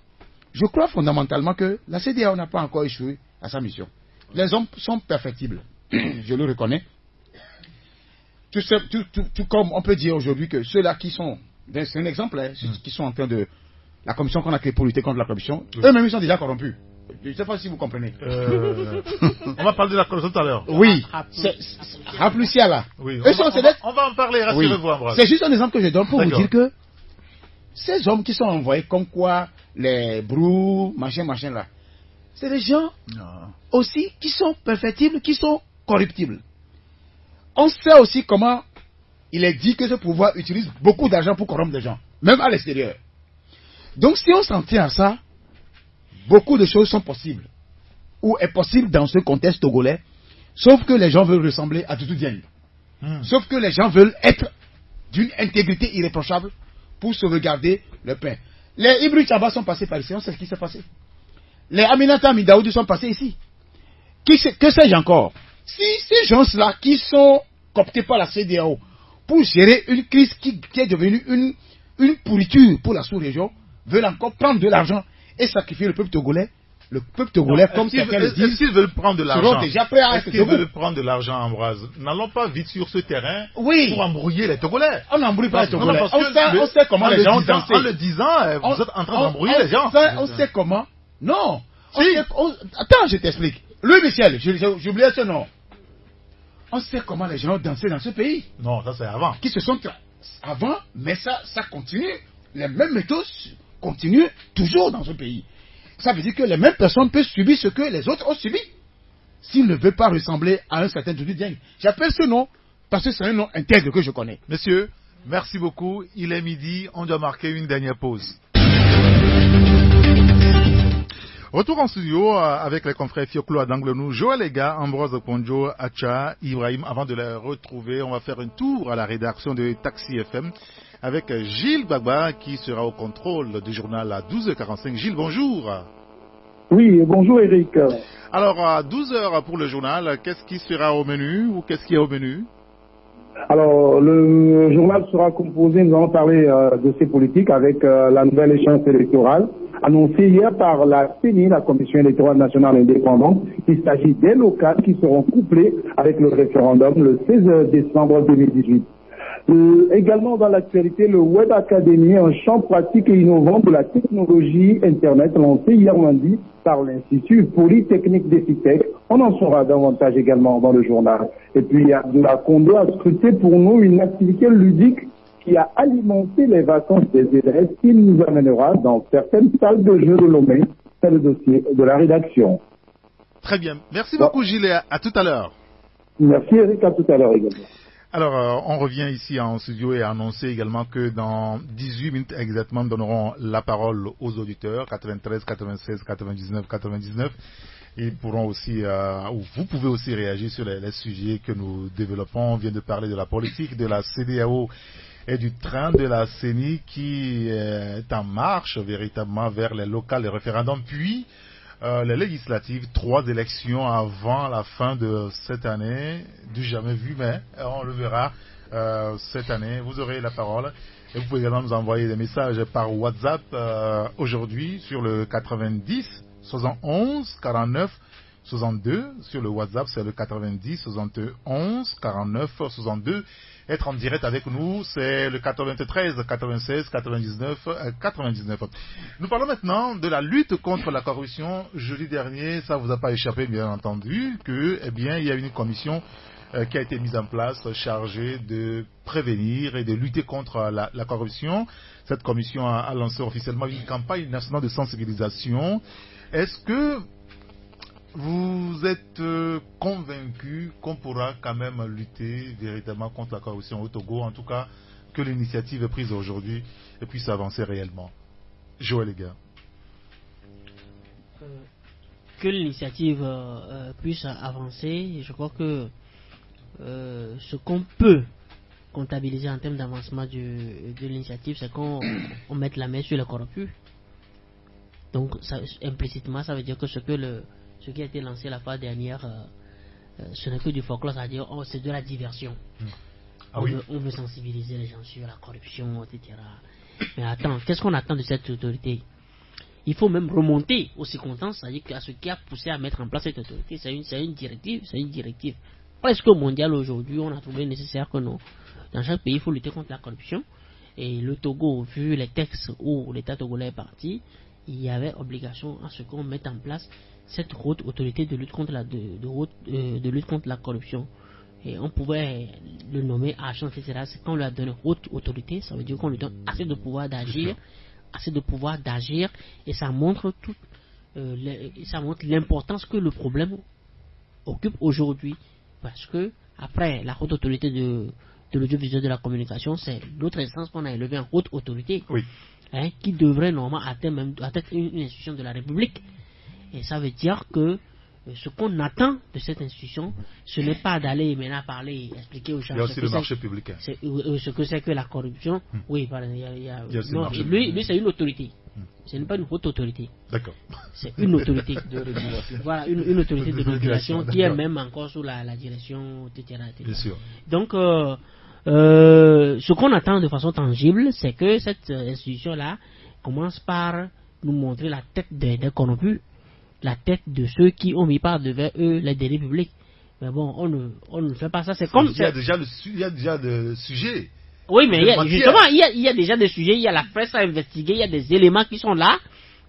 je crois fondamentalement que la CEDEAO n'a pas encore échoué à sa mission. Les hommes sont perfectibles, je le reconnais. Tout comme on peut dire aujourd'hui que ceux-là qui sont, c'est un exemple, hein, ceux qui sont en train de, la commission qu'on a créée pour lutter contre la corruption, eux-mêmes ils sont déjà corrompus. Je ne sais pas si vous comprenez. On va parler de la corruption tout à l'heure. Oui, Raplucia là. Oui, on va en parler, rassurez-vous, Ambroise. C'est juste un exemple que je donne pour vous dire que ces hommes qui sont envoyés comme quoi les brous, machin là, c'est des gens aussi qui sont perfectibles, qui sont corruptibles. On sait aussi comment il est dit que ce pouvoir utilise beaucoup d'argent pour corrompre des gens, même à l'extérieur. Donc si on s'en tient à ça, beaucoup de choses sont possibles, ou est possible dans ce contexte togolais, sauf que les gens veulent ressembler à Doudou Diagne. Sauf que les gens veulent être d'une intégrité irréprochable pour sauvegarder le pain. Les Ibru Chaba sont passés par ici, on sait ce qui s'est passé. Les Aminata Midaoudou sont passés ici. Que sais-je encore? Si ces gens-là qui sont cooptés par la CEDEAO pour gérer une crise qui est devenue une pourriture pour la sous-région, veulent encore prendre de l'argent et sacrifier le peuple togolais, comme certains le disent, est-ce qu'ils veulent prendre de l'argent? Est-ce qu'ils veulent prendre de l'argent, Ambroise? N'allons pas vite sur ce terrain pour embrouiller les Togolais. On n'embrouille pas les Togolais. On sait comment les gens ont dansé. En le disant, vous êtes en train d'embrouiller les gens. On sait comment. Non. Attends, je t'explique. Louis Michel, j'ai oublié ce nom. On sait comment les gens ont dansé dans ce pays. Non, ça c'est avant. Qui se sont avant, mais ça continue. Les mêmes méthodes continuent toujours dans ce pays. Ça veut dire que les mêmes personnes peuvent subir ce que les autres ont subi. S'ils ne veulent pas ressembler à un certain Doudou Diagne. J'appelle ce nom parce que c'est un nom intègre que je connais. Monsieur, merci beaucoup. Il est midi, on doit marquer une dernière pause. Retour en studio avec les confrères Fioclo Adanglenou, Joël Ega, Ambroise Ponjo, Acha, Ibrahim. Avant de les retrouver, on va faire un tour à la rédaction de Taxi FM avec Gilles Gbagba qui sera au contrôle du journal à 12h45. Gilles, bonjour. Oui, bonjour Eric. Alors, à 12h pour le journal, qu'est-ce qui sera au menu ou qu'est-ce qui est au menu? Alors, le journal sera composé, nous allons parler de ces politiques avec la nouvelle échéance électorale annoncée hier par la CENI, la Commission électorale nationale indépendante. Il s'agit des locales qui seront couplées avec le référendum le 16 décembre 2018. Également dans l'actualité, le Web Academy, un champ pratique et innovant de la technologie Internet lancé hier lundi par l'Institut Polytechnique d'Efitech. On en saura davantage également dans le journal. Et puis, Abdoulaye Kondo a scruté pour nous une activité ludique qui a alimenté les vacances des élèves. Il nous amènera dans certaines salles de jeux de Lomé. C'est le dossier de la rédaction. Très bien. Merci beaucoup, Gilles. À tout à l'heure. Merci, Eric. À tout à l'heure également. Alors, on revient ici en studio et annoncer également que dans 18 minutes exactement, nous donnerons la parole aux auditeurs, 93, 96, 99, 99. Ils pourront aussi, ou vous pouvez aussi réagir sur les sujets que nous développons. On vient de parler de la politique, de la CEDEAO et du train de la CENI qui est en marche véritablement vers les locales, les référendums, puis les législatives, 3 élections avant la fin de cette année, du jamais vu, mais on le verra cette année. Vous aurez la parole et vous pouvez également nous envoyer des messages par WhatsApp aujourd'hui sur le 90 71 49 62. Sur le WhatsApp, c'est le 90 71 49 62. Être en direct avec nous, c'est le 93 96 99 99. Nous parlons maintenant de la lutte contre la corruption. Jeudi dernier, ça vous a pas échappé, bien entendu, que, il y a une commission qui a été mise en place, chargée de prévenir et de lutter contre la corruption. Cette commission a lancé officiellement une campagne nationale de sensibilisation. Est-ce que vous êtes convaincu qu'on pourra quand même lutter véritablement contre la corruption au Togo, en tout cas que l'initiative est prise aujourd'hui et puisse avancer réellement. Joël Lega. Que l'initiative puisse avancer, je crois que ce qu'on peut comptabiliser en termes d'avancement de l'initiative, c'est qu'on mette la main sur les corrompus. Donc ça, implicitement, ça veut dire que ce qui a été lancé la fois dernière, ce n'est que du folklore, c'est-à-dire c'est de la diversion. On veut sensibiliser les gens sur la corruption, etc. Mais attends, qu'est-ce qu'on attend de cette autorité? Il faut même remonter aux circonstances, c'est-à-dire à ce qui a poussé à mettre en place cette autorité. C'est une directive. Presque mondiale aujourd'hui, on a trouvé nécessaire que non. Dans chaque pays, il faut lutter contre la corruption. Et le Togo, vu les textes où l'État togolais est parti, il y avait obligation à ce qu'on mette en place cette haute autorité de lutte contre la corruption. Et on pouvait le nommer agent, etc. C'est quand on lui a donné haute autorité, ça veut dire qu'on lui donne assez de pouvoir d'agir, et ça montre l'importance que le problème occupe aujourd'hui. Parce que après la haute autorité de l'audiovisuel de la communication, c'est l'autre instance qu'on a élevé en haute autorité, qui devrait normalement atteindre une institution de la République. Et ça veut dire que ce qu'on attend de cette institution, ce n'est pas d'aller maintenant parler, expliquer aux gens. Il y a aussi le marché public. Ce que c'est que la corruption. Oui, lui, c'est une autorité. Ce n'est pas une haute autorité. D'accord. C'est une autorité de régulation. Voilà, une autorité de régulation qui est même encore sous la direction, etc. Bien sûr. Donc, ce qu'on attend de façon tangible, c'est que cette institution-là commence par nous montrer la tête des corrompus, la tête de ceux qui ont mis par devant eux les délits publics. Mais bon, on ne fait pas ça. C'est comme il y a déjà le sujet. Oui, mais il y a déjà des sujets, il y a la presse à investiguer, il y a des éléments qui sont là.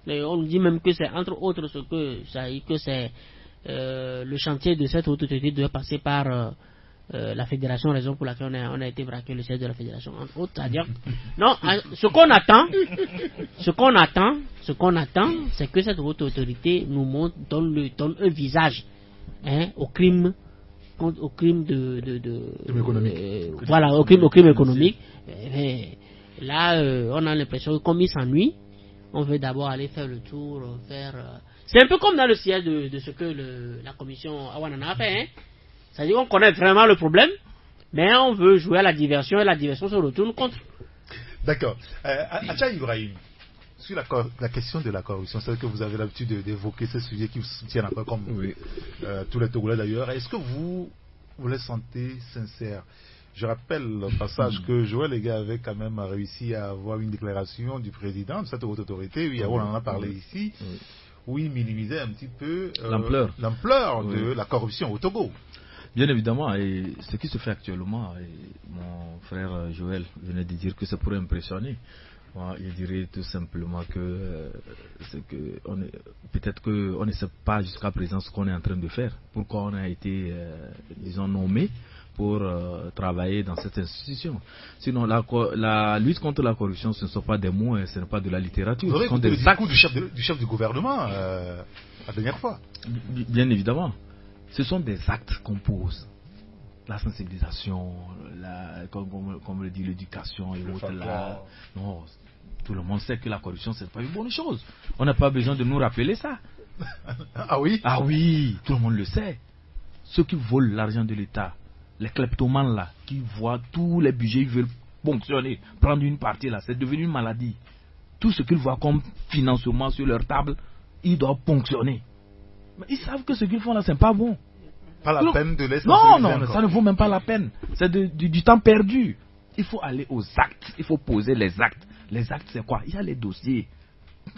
Et on nous dit même que c'est entre autres le chantier de cette autorité doit passer par la fédération, raison pour laquelle on a été braqué le siège de la fédération, entre autres. C'est-à-dire, non, ce qu'on attend, c'est que cette haute autorité nous montre, donne un visage au crime. Au crime au crime économique. Là, on a l'impression que comme il s'ennuie, on veut d'abord aller faire le tour, c'est un peu comme dans le siège de ce que la commission Awanana a fait. C'est-à-dire qu'on connaît vraiment le problème, mais on veut jouer à la diversion et la diversion se retourne contre. D'accord. Acha Ibrahim, sur la question de la corruption, c'est que vous avez l'habitude d'évoquer ce sujet qui vous tient à cœur comme tous les Togolais d'ailleurs. Est-ce que vous les sentez sincères? Je rappelle au passage que Joël Lega avait quand même réussi à avoir une déclaration du président de cette haute autorité, on en a parlé ici, où il minimisait un petit peu l'ampleur de la corruption au Togo. Bien évidemment, et ce qui se fait actuellement, mon frère Joël venait de dire que c'est pour impressionner. Moi, je dirais tout simplement que peut-être qu'on ne sait pas jusqu'à présent ce qu'on est en train de faire. Pourquoi on a été, disons, nommé pour travailler dans cette institution. Sinon, la lutte contre la corruption, ce ne sont pas des mots, ce n'est pas de la littérature. Vous avez écouté le discours du chef du gouvernement la dernière fois. Bien évidemment. Ce sont des actes qu'on pose. La sensibilisation, comme le dit l'éducation et autres là. Non, tout le monde sait que la corruption, ce n'est pas une bonne chose. On n'a pas besoin de nous rappeler ça. Ah oui? Ah oui, tout le monde le sait. Ceux qui volent l'argent de l'État, les kleptomanes là, qui voient tous les budgets, ils veulent ponctionner, prendre une partie là, c'est devenu une maladie. Tout ce qu'ils voient comme financement sur leur table, ils doivent ponctionner. Mais ils savent que ce qu'ils font là, c'est pas bon. Pas la peine de laisser. Non, ça ne vaut même pas la peine. C'est du temps perdu. Il faut aller aux actes. Il faut poser les actes. Les actes, c'est quoi? Il y a les dossiers.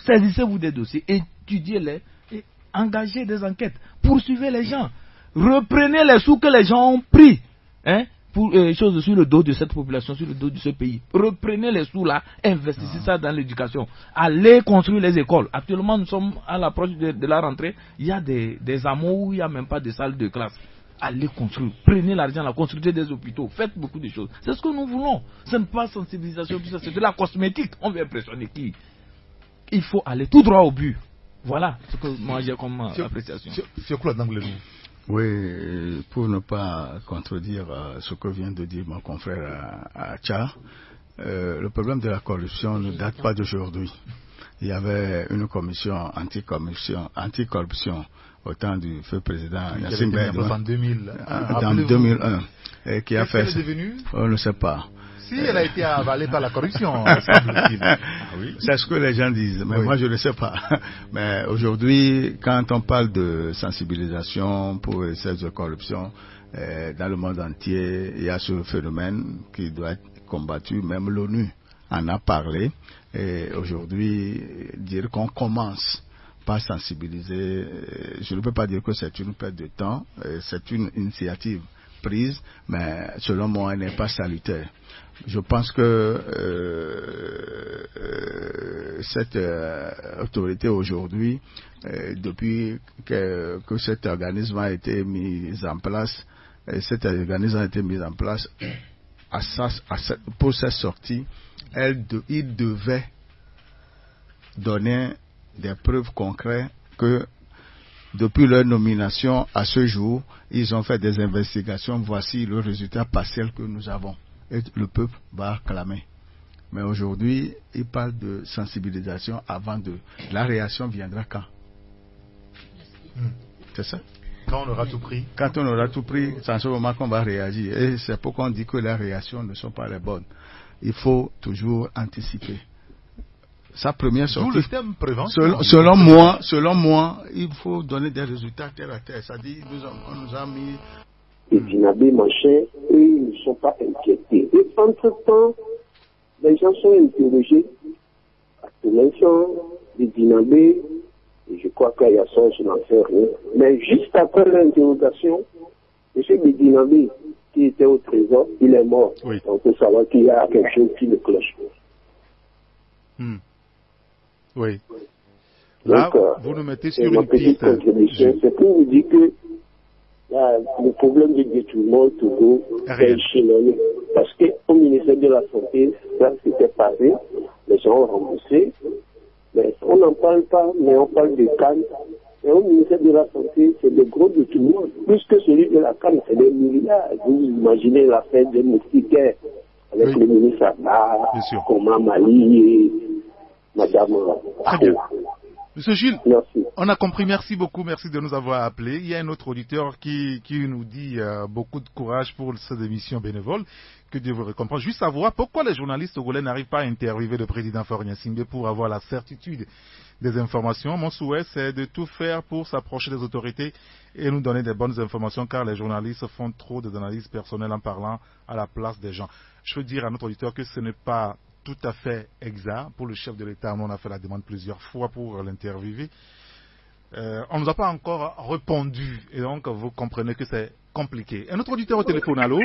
Saisissez-vous des dossiers, étudiez-les et engagez des enquêtes. Poursuivez les gens. Reprenez les sous que les gens ont pris. Pour choses sur le dos de cette population, sur le dos de ce pays. Reprenez les sous là, investissez ça dans l'éducation. Allez construire les écoles. Actuellement, nous sommes à l'approche de la rentrée. Il y a des hameaux où il n'y a même pas de salle de classe. Allez construire. Prenez l'argent là, construisez des hôpitaux. Faites beaucoup de choses. C'est ce que nous voulons. Ce n'est pas sensibilisation, c'est de la cosmétique. On veut impressionner qui? Il faut aller tout droit au but. Voilà ce que moi j'ai comme appréciation. Sur Claude Nanglou. Oui, pour ne pas contredire ce que vient de dire mon confrère à Tchad, le problème de la corruption ne date pas d'aujourd'hui. Il y avait une commission anticorruption au temps du feu président Yassine Bèdouin en 2001 et qui a fait. Qu'est-ce qu'elle est devenue? On ne sait pas. Si elle a été avalée par la corruption, semble-t-il. Oui. C'est ce que les gens disent, mais moi je ne sais pas. Mais aujourd'hui, quand on parle de sensibilisation pour les faits de corruption, dans le monde entier, il y a ce phénomène qui doit être combattu. Même l'ONU en a parlé. Et aujourd'hui, dire qu'on commence par sensibiliser, je ne peux pas dire que c'est une perte de temps, c'est une initiative prise, mais selon moi, elle n'est pas salutaire. Je pense que cette autorité aujourd'hui, depuis que cet organisme a été mis en place, pour cette sortie, il devait donner des preuves concrètes que depuis leur nomination à ce jour, ils ont fait des investigations. Voici le résultat partiel que nous avons. Et le peuple va acclamer. Mais aujourd'hui, ils parlent de sensibilisation avant de... La réaction viendra quand? C'est ça? Quand on aura tout pris. Quand on aura tout pris, c'est en ce moment qu'on va réagir. Et c'est pourquoi on dit que les réactions ne sont pas les bonnes. Il faut toujours anticiper. Sa première sortie. D'où le thème prévention. Selon moi, il faut donner des résultats terre à terre. C'est-à-dire, on nous a mis... Les Dinabé, machin, eux, ils ne sont pas inquiétés. Et entre-temps, les gens sont interrogés. Pour l'instant, les Dinabé, et je crois qu'il y a ça, je n'en sais rien. Mais juste après l'interrogation, M. Dinabé, qui était au trésor, il est mort. Oui. On peut savoir qu'il y a quelque chose qui ne cloche pas. Oui. Là, donc, vous nous mettez sur ma une petite piste. contribution, c'est pour vous dire que le problème de détournement au Togo est chez parce qu'au ministère de la Santé, ça s'était passé, les gens ont remboursé, mais on n'en parle pas, mais on parle de Cannes. Et au ministère de la Santé, c'est des gros détournements. Plus que celui de la Cannes, c'est des milliards. Vous imaginez l'affaire des moustiquaires avec le ministre Abba, Koma Mali et Madame. Très bien. Monsieur Gilles, merci. On a compris, merci beaucoup, merci de nous avoir appelés. Il y a un autre auditeur qui nous dit beaucoup de courage pour cette émission bénévole, que Dieu vous récompense. Juste savoir pourquoi les journalistes togolais n'arrivent pas à interviewer le président Faure Gnassingbé pour avoir la certitude des informations. Mon souhait, c'est de tout faire pour s'approcher des autorités et nous donner des bonnes informations, car les journalistes font trop d'analyses personnelles en parlant à la place des gens. Je veux dire à notre auditeur que ce n'est pas tout à fait exact. Pour le chef de l'État, on a fait la demande plusieurs fois pour l'interviewer. On ne nous a pas encore répondu, et donc vous comprenez que c'est compliqué. Un autre auditeur au téléphone, allô?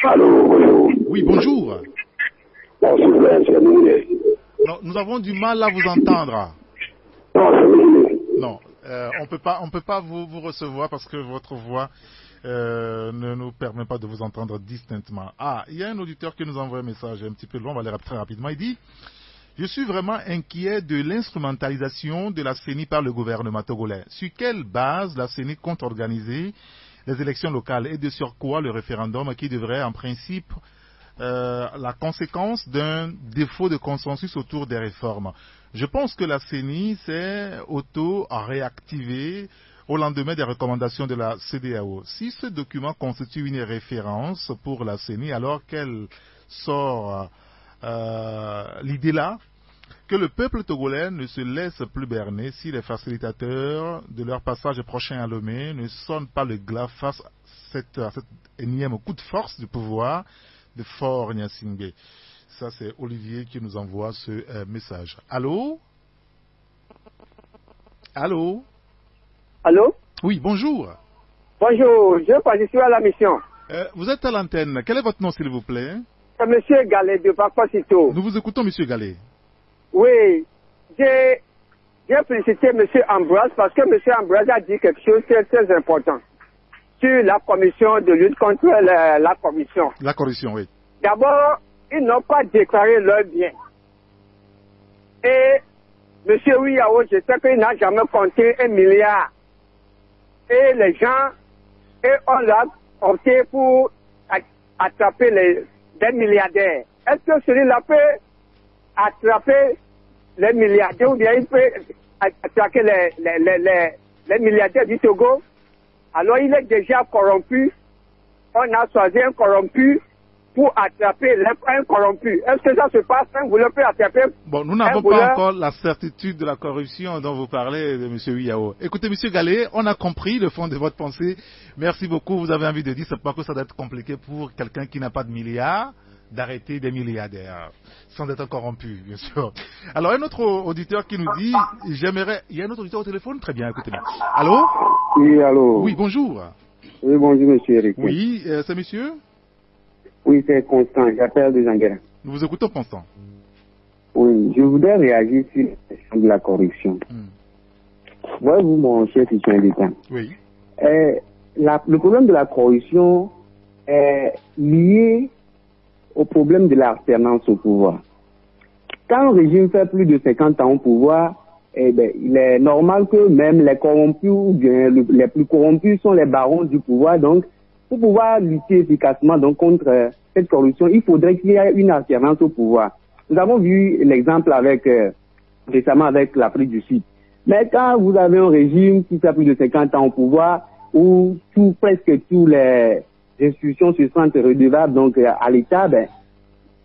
Allô? Oui, bonjour. Non, nous avons du mal à vous entendre. Non, on peut pas vous recevoir parce que votre voix ne nous permet pas de vous entendre distinctement. Ah, il y a un auditeur qui nous envoie un message un petit peu long, on va le lire très rapidement. Il dit: je suis vraiment inquiet de l'instrumentalisation de la CENI par le gouvernement togolais. Sur quelle base la CENI compte organiser les élections locales et de sur quoi le référendum qui devrait en principe la conséquence d'un défaut de consensus autour des réformes. Je pense que la CENI s'est auto-réactivée au lendemain des recommandations de la CEDEAO. Si ce document constitue une référence pour la CENI, alors qu'elle sort l'idée là, que le peuple togolais ne se laisse plus berner si les facilitateurs de leur passage prochain à Lomé ne sonnent pas le glas face à cet énième coup de force du pouvoir de Faure Gnassingbé. Ça, c'est Olivier qui nous envoie ce message. Allô? Allô? Allô? Oui, bonjour. Bonjour, je participe à la mission. Vous êtes à l'antenne. Quel est votre nom, s'il vous plaît? C'est Monsieur Gallet de Papacito. Nous vous écoutons, Monsieur Gallet. Oui, j'ai félicité Monsieur Ambroise parce que Monsieur Ambroise a dit quelque chose de très important sur la commission de lutte contre la corruption. La corruption, oui. D'abord, ils n'ont pas déclaré leur bien. Et Monsieur Ouiao, je sais qu'il n'a jamais compté 1 milliard. Et les gens, on l'a opté pour attraper des milliardaires. Est-ce que celui-là peut attraper les milliardaires ou bien il peut attraper les milliardaires du Togo? Alors il est déjà corrompu. On a choisi un corrompu pour attraper un corrompu. Est-ce que ça se passe? Vous le pouvez attraper? Bon, nous n'avons pas encore la certitude de la corruption dont vous parlez de M. Ouiao. Écoutez, M. Gallet, on a compris le fond de votre pensée. Merci beaucoup. Vous avez envie de dire, c'est pas que ça doit être compliqué pour quelqu'un qui n'a pas de milliards d'arrêter des milliardaires sans être corrompu, bien sûr. Alors, un autre auditeur qui nous dit, j'aimerais... Il y a un autre auditeur au téléphone? Très bien, écoutez-moi. Allô? Oui, allô? Oui, bonjour. Oui, bonjour, monsieur Eric. Oui, c'est monsieur? Oui, c'est Constant, j'appelle de Zanguera. Nous vous écoutons, Constant. Oui, je voudrais réagir sur la question de la corruption. Voyez-vous, mon cher citoyen d'État? Oui. Le problème de la corruption est lié au problème de l'alternance au pouvoir. Quand un régime fait plus de 50 ans au pouvoir, il est normal que même les corrompus ou bien les plus corrompus sont les barons du pouvoir. Donc, pour pouvoir lutter efficacement donc, contre cette corruption, il faudrait qu'il y ait une alternance au pouvoir. Nous avons vu l'exemple récemment avec l'Afrique du Sud. Mais quand vous avez un régime qui fait plus de 50 ans au pouvoir, où presque tous les institutions se sentent redevables donc à l'État,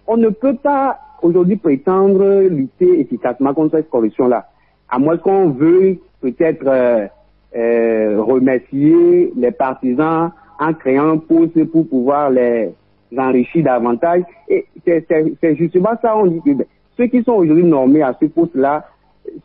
on ne peut pas aujourd'hui prétendre lutter efficacement contre cette corruption-là. À moins qu'on veuille peut-être remercier les partisans en créant un poste pour pouvoir les enrichir davantage. Et c'est justement ça, on dit que ceux qui sont aujourd'hui nommés à ce poste-là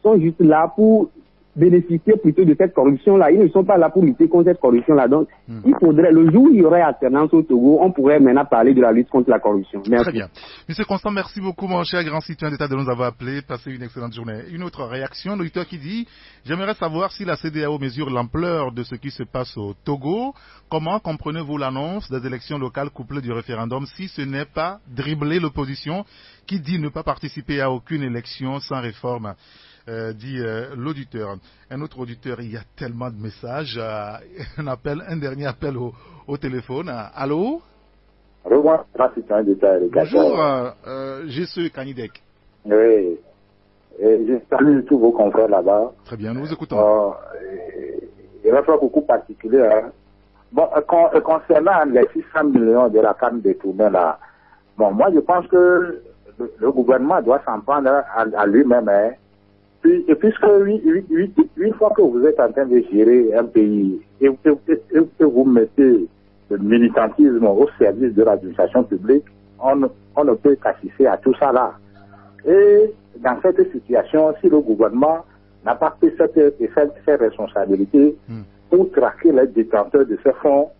sont juste là pour bénéficier plutôt de cette corruption-là. Ils ne sont pas là pour lutter contre cette corruption-là. Donc, il faudrait, le jour où il y aurait alternance au Togo, on pourrait maintenant parler de la lutte contre la corruption. Merci. Très bien. Monsieur Constant, merci beaucoup, mon cher grand citoyen d'État, de nous avoir appelé. Passez une excellente journée. Une autre réaction, l'auditeur qui dit, j'aimerais savoir si la CEDEAO mesure l'ampleur de ce qui se passe au Togo. Comment comprenez-vous l'annonce des élections locales couplées du référendum si ce n'est pas dribbler l'opposition qui dit ne pas participer à aucune élection sans réforme? Dit l'auditeur. Un autre auditeur, il y a tellement de messages. Un dernier appel au téléphone. Allô? Allô, moi, citoyen d'État. Bonjour, G.C. Kanidek. Oui. Je salue tous vos confrères là-bas. Très bien, nous vous écoutons. Il va falloir beaucoup particulier. Hein. Bon, concernant les 600 millions de la canne détournée là, bon, moi je pense que le gouvernement doit s'en prendre à lui-même. Hein. Et puisque une fois que vous êtes en train de gérer un pays et vous mettez le militantisme au service de l'administration publique, on ne peut qu'assister à tout ça là. Et dans cette situation, si le gouvernement n'a pas pris ses responsabilités pour traquer les détenteurs de ces fonds,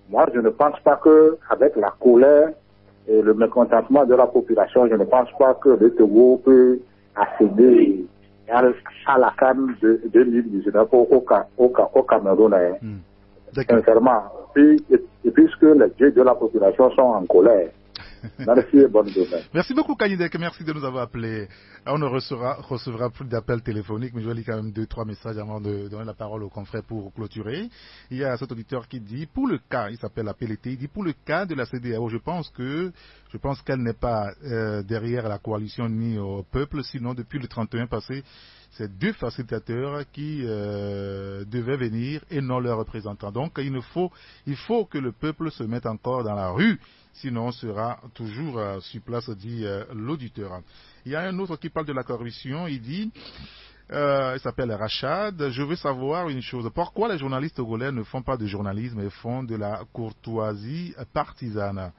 moi je ne pense pas que avec la colère et le mécontentement de la population, je ne pense pas que le Togo peut accéder à la CAN de 2019 au Cameroun. Sincèrement. Et puisque les dieux de la population sont en colère. Merci et bonne journée. Merci beaucoup, Kanidek. Merci de nous avoir appelés. On ne recevra plus d'appels téléphoniques, mais je vais lire quand même 2-3 messages avant de donner la parole aux confrères pour clôturer. Il y a cet auditeur qui dit, pour le cas, il s'appelle Appelité, il dit, pour le cas de la CEDEAO, je pense qu'elle n'est pas derrière la coalition ni au peuple, sinon depuis le 31 passé, c'est deux facilitateurs qui devaient venir et non leurs représentants. Donc il faut que le peuple se mette encore dans la rue, sinon on sera toujours sur place, dit l'auditeur. Il y a un autre qui parle de la corruption, il dit, il s'appelle Rachad, je veux savoir une chose, pourquoi les journalistes togolais ne font pas de journalisme et font de la courtoisie partisane?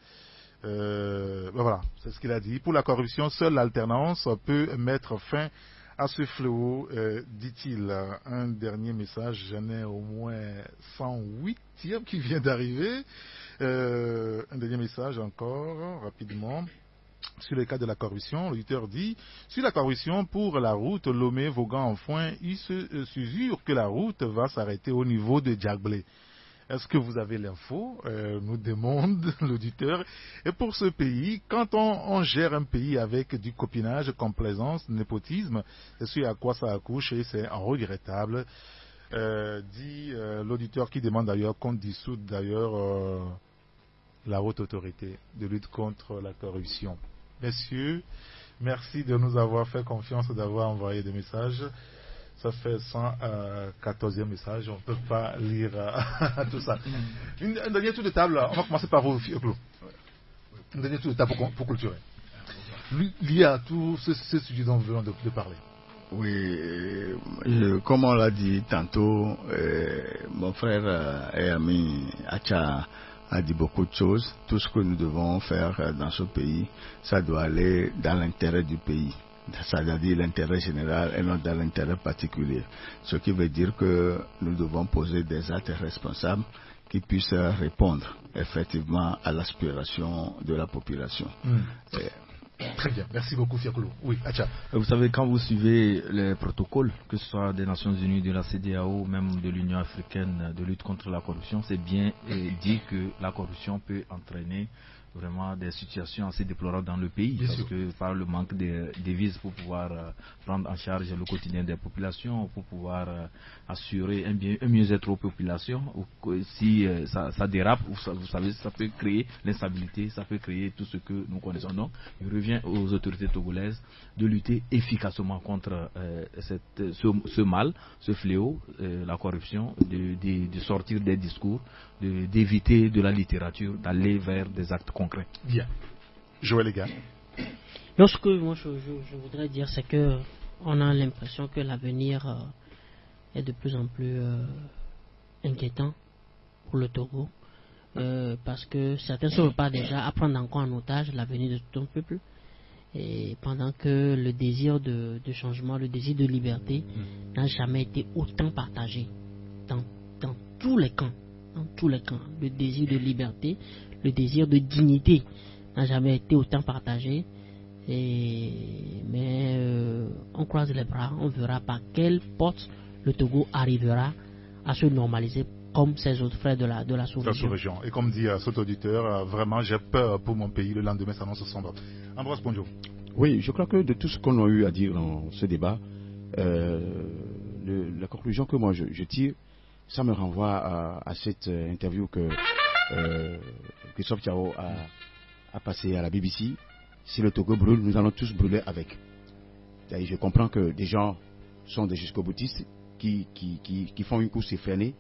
Voilà, c'est ce qu'il a dit. Pour la corruption, seule l'alternance peut mettre fin à ce fléau, dit-il. Un dernier message, j'en ai au moins 108 qui vient d'arriver. Un dernier message encore, rapidement. Sur le cas de la corruption, l'auditeur dit, sur la corruption pour la route Lomé-Vaughan-Enfoin, il se susure que la route va s'arrêter au niveau de Djagblé. Est-ce que vous avez l'info? Nous demande l'auditeur. Et pour ce pays, quand on gère un pays avec du copinage, complaisance, népotisme, c'est ce à quoi ça accouche et c'est regrettable. Dit l'auditeur qui demande d'ailleurs qu'on dissoute d'ailleurs la haute autorité de lutte contre la corruption. Messieurs, merci de nous avoir fait confiance, d'avoir envoyé des messages. Ça fait 114e message, on ne peut pas lire tout ça. Un dernier tour de table, on va commencer par vous, Fioclo. Un dernier tour de table pour clôturer. Lié à tout ce sujet dont nous venons de parler. Oui, comme on l'a dit tantôt, mon frère et ami Acha a dit beaucoup de choses. Tout ce que nous devons faire dans ce pays, ça doit aller dans l'intérêt du pays. C'est-à-dire l'intérêt général et non dans l'intérêt particulier. Ce qui veut dire que nous devons poser des actes responsables qui puissent répondre effectivement à l'aspiration de la population. Très bien, merci beaucoup Fiakolo. Oui, Acha. Vous savez, quand vous suivez les protocoles, que ce soit des Nations Unies, de la CEDEAO, même de l'Union africaine de lutte contre la corruption, c'est bien dit que la corruption peut entraîner vraiment des situations assez déplorables dans le pays, parce que par le manque de devises pour pouvoir prendre en charge le quotidien des populations, pour pouvoir assurer un mieux-être aux populations, ou si ça dérape, vous savez, ça peut créer l'instabilité, ça peut créer tout ce que nous connaissons. Donc, il revient aux autorités togolaises de lutter efficacement contre ce mal, ce fléau, la corruption, de sortir des discours, d'éviter de la littérature, d'aller vers des actes concrets. Bien. Joël, les gars. Donc, ce que moi je voudrais dire, c'est que on a l'impression que l'avenir est de plus en plus inquiétant pour le Togo, parce que certains ne se veulent pas déjà à prendre encore en otage l'avenir de tout un peuple, et pendant que le désir de changement, le désir de liberté n'a jamais été autant partagé dans tous les camps. Dans tous les camps, le désir de liberté, le désir de dignité n'a jamais été autant partagé. Mais on croise les bras, on verra par quelle porte le Togo arrivera à se normaliser comme ses autres frères de la sous-région. Et comme dit cet auditeur, vraiment j'ai peur pour mon pays, le lendemain s'annonce sombre. Ambroise Ponjo. Oui, je crois que de tout ce qu'on a eu à dire dans ce débat, la conclusion que moi je tire, ça me renvoie à cette interview que Christophe Thiao a passée à la BBC. Si le Togo brûle, nous allons tous brûler avec. Je comprends que des gens sont des jusqu'au-boutistes qui font une course effrénée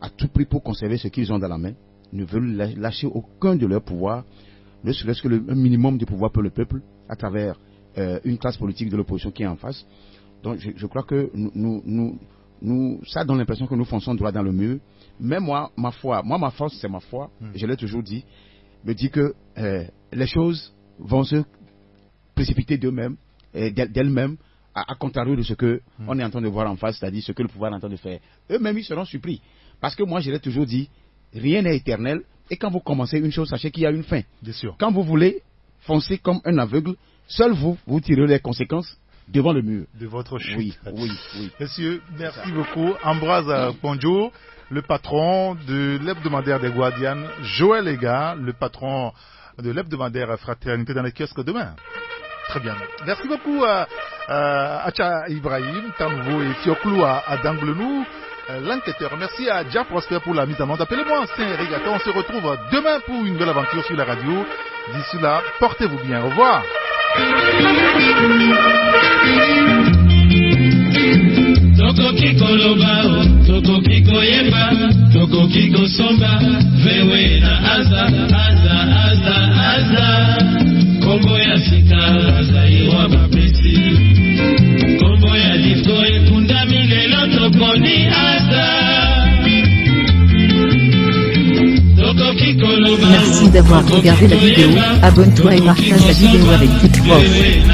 à tout prix pour conserver ce qu'ils ont dans la main, ne veulent lâcher aucun de leurs pouvoirs, ne serait-ce que un minimum de pouvoir pour le peuple à travers une classe politique de l'opposition qui est en face. Donc je crois que ça donne l'impression que nous fonçons droit dans le mur. Mais ma force, c'est ma foi, je l'ai toujours dit, me dit que les choses vont se précipiter d'elles-mêmes, à contrario de ce que on est en train de voir en face, c'est-à-dire ce que le pouvoir est en train de faire. Eux-mêmes, ils seront surpris. Parce que moi, je l'ai toujours dit, rien n'est éternel, et quand vous commencez une chose, sachez qu'il y a une fin. Bien sûr. Quand vous voulez foncer comme un aveugle, seul vous tirez les conséquences devant le mur. De votre chute. Oui. Messieurs, merci beaucoup. Ambroise Ponjo, le patron de l'hebdomadaire des Guardianes, Joël Lega, le patron de l'hebdomadaire Fraternité dans les kiosques demain. Très bien. Merci beaucoup à Acha Ibrahim, Tanouvo et Fioclou à Danglenou, l'enquêteur. Merci à Dia Prosper pour la mise en onde. Appelez-moi Saint-Régata. On se retrouve demain pour une nouvelle aventure sur la radio. D'ici là, portez-vous bien. Au revoir. Tokoki kolobao, tokoki koyemba, tokoki kosomba, vewe na aza, kombo ya sika, azaiwa mapesi, kombo ya difko ekunda milelo tokoni aza. Merci d'avoir regardé la vidéo, abonne-toi et partage la vidéo avec tes proches.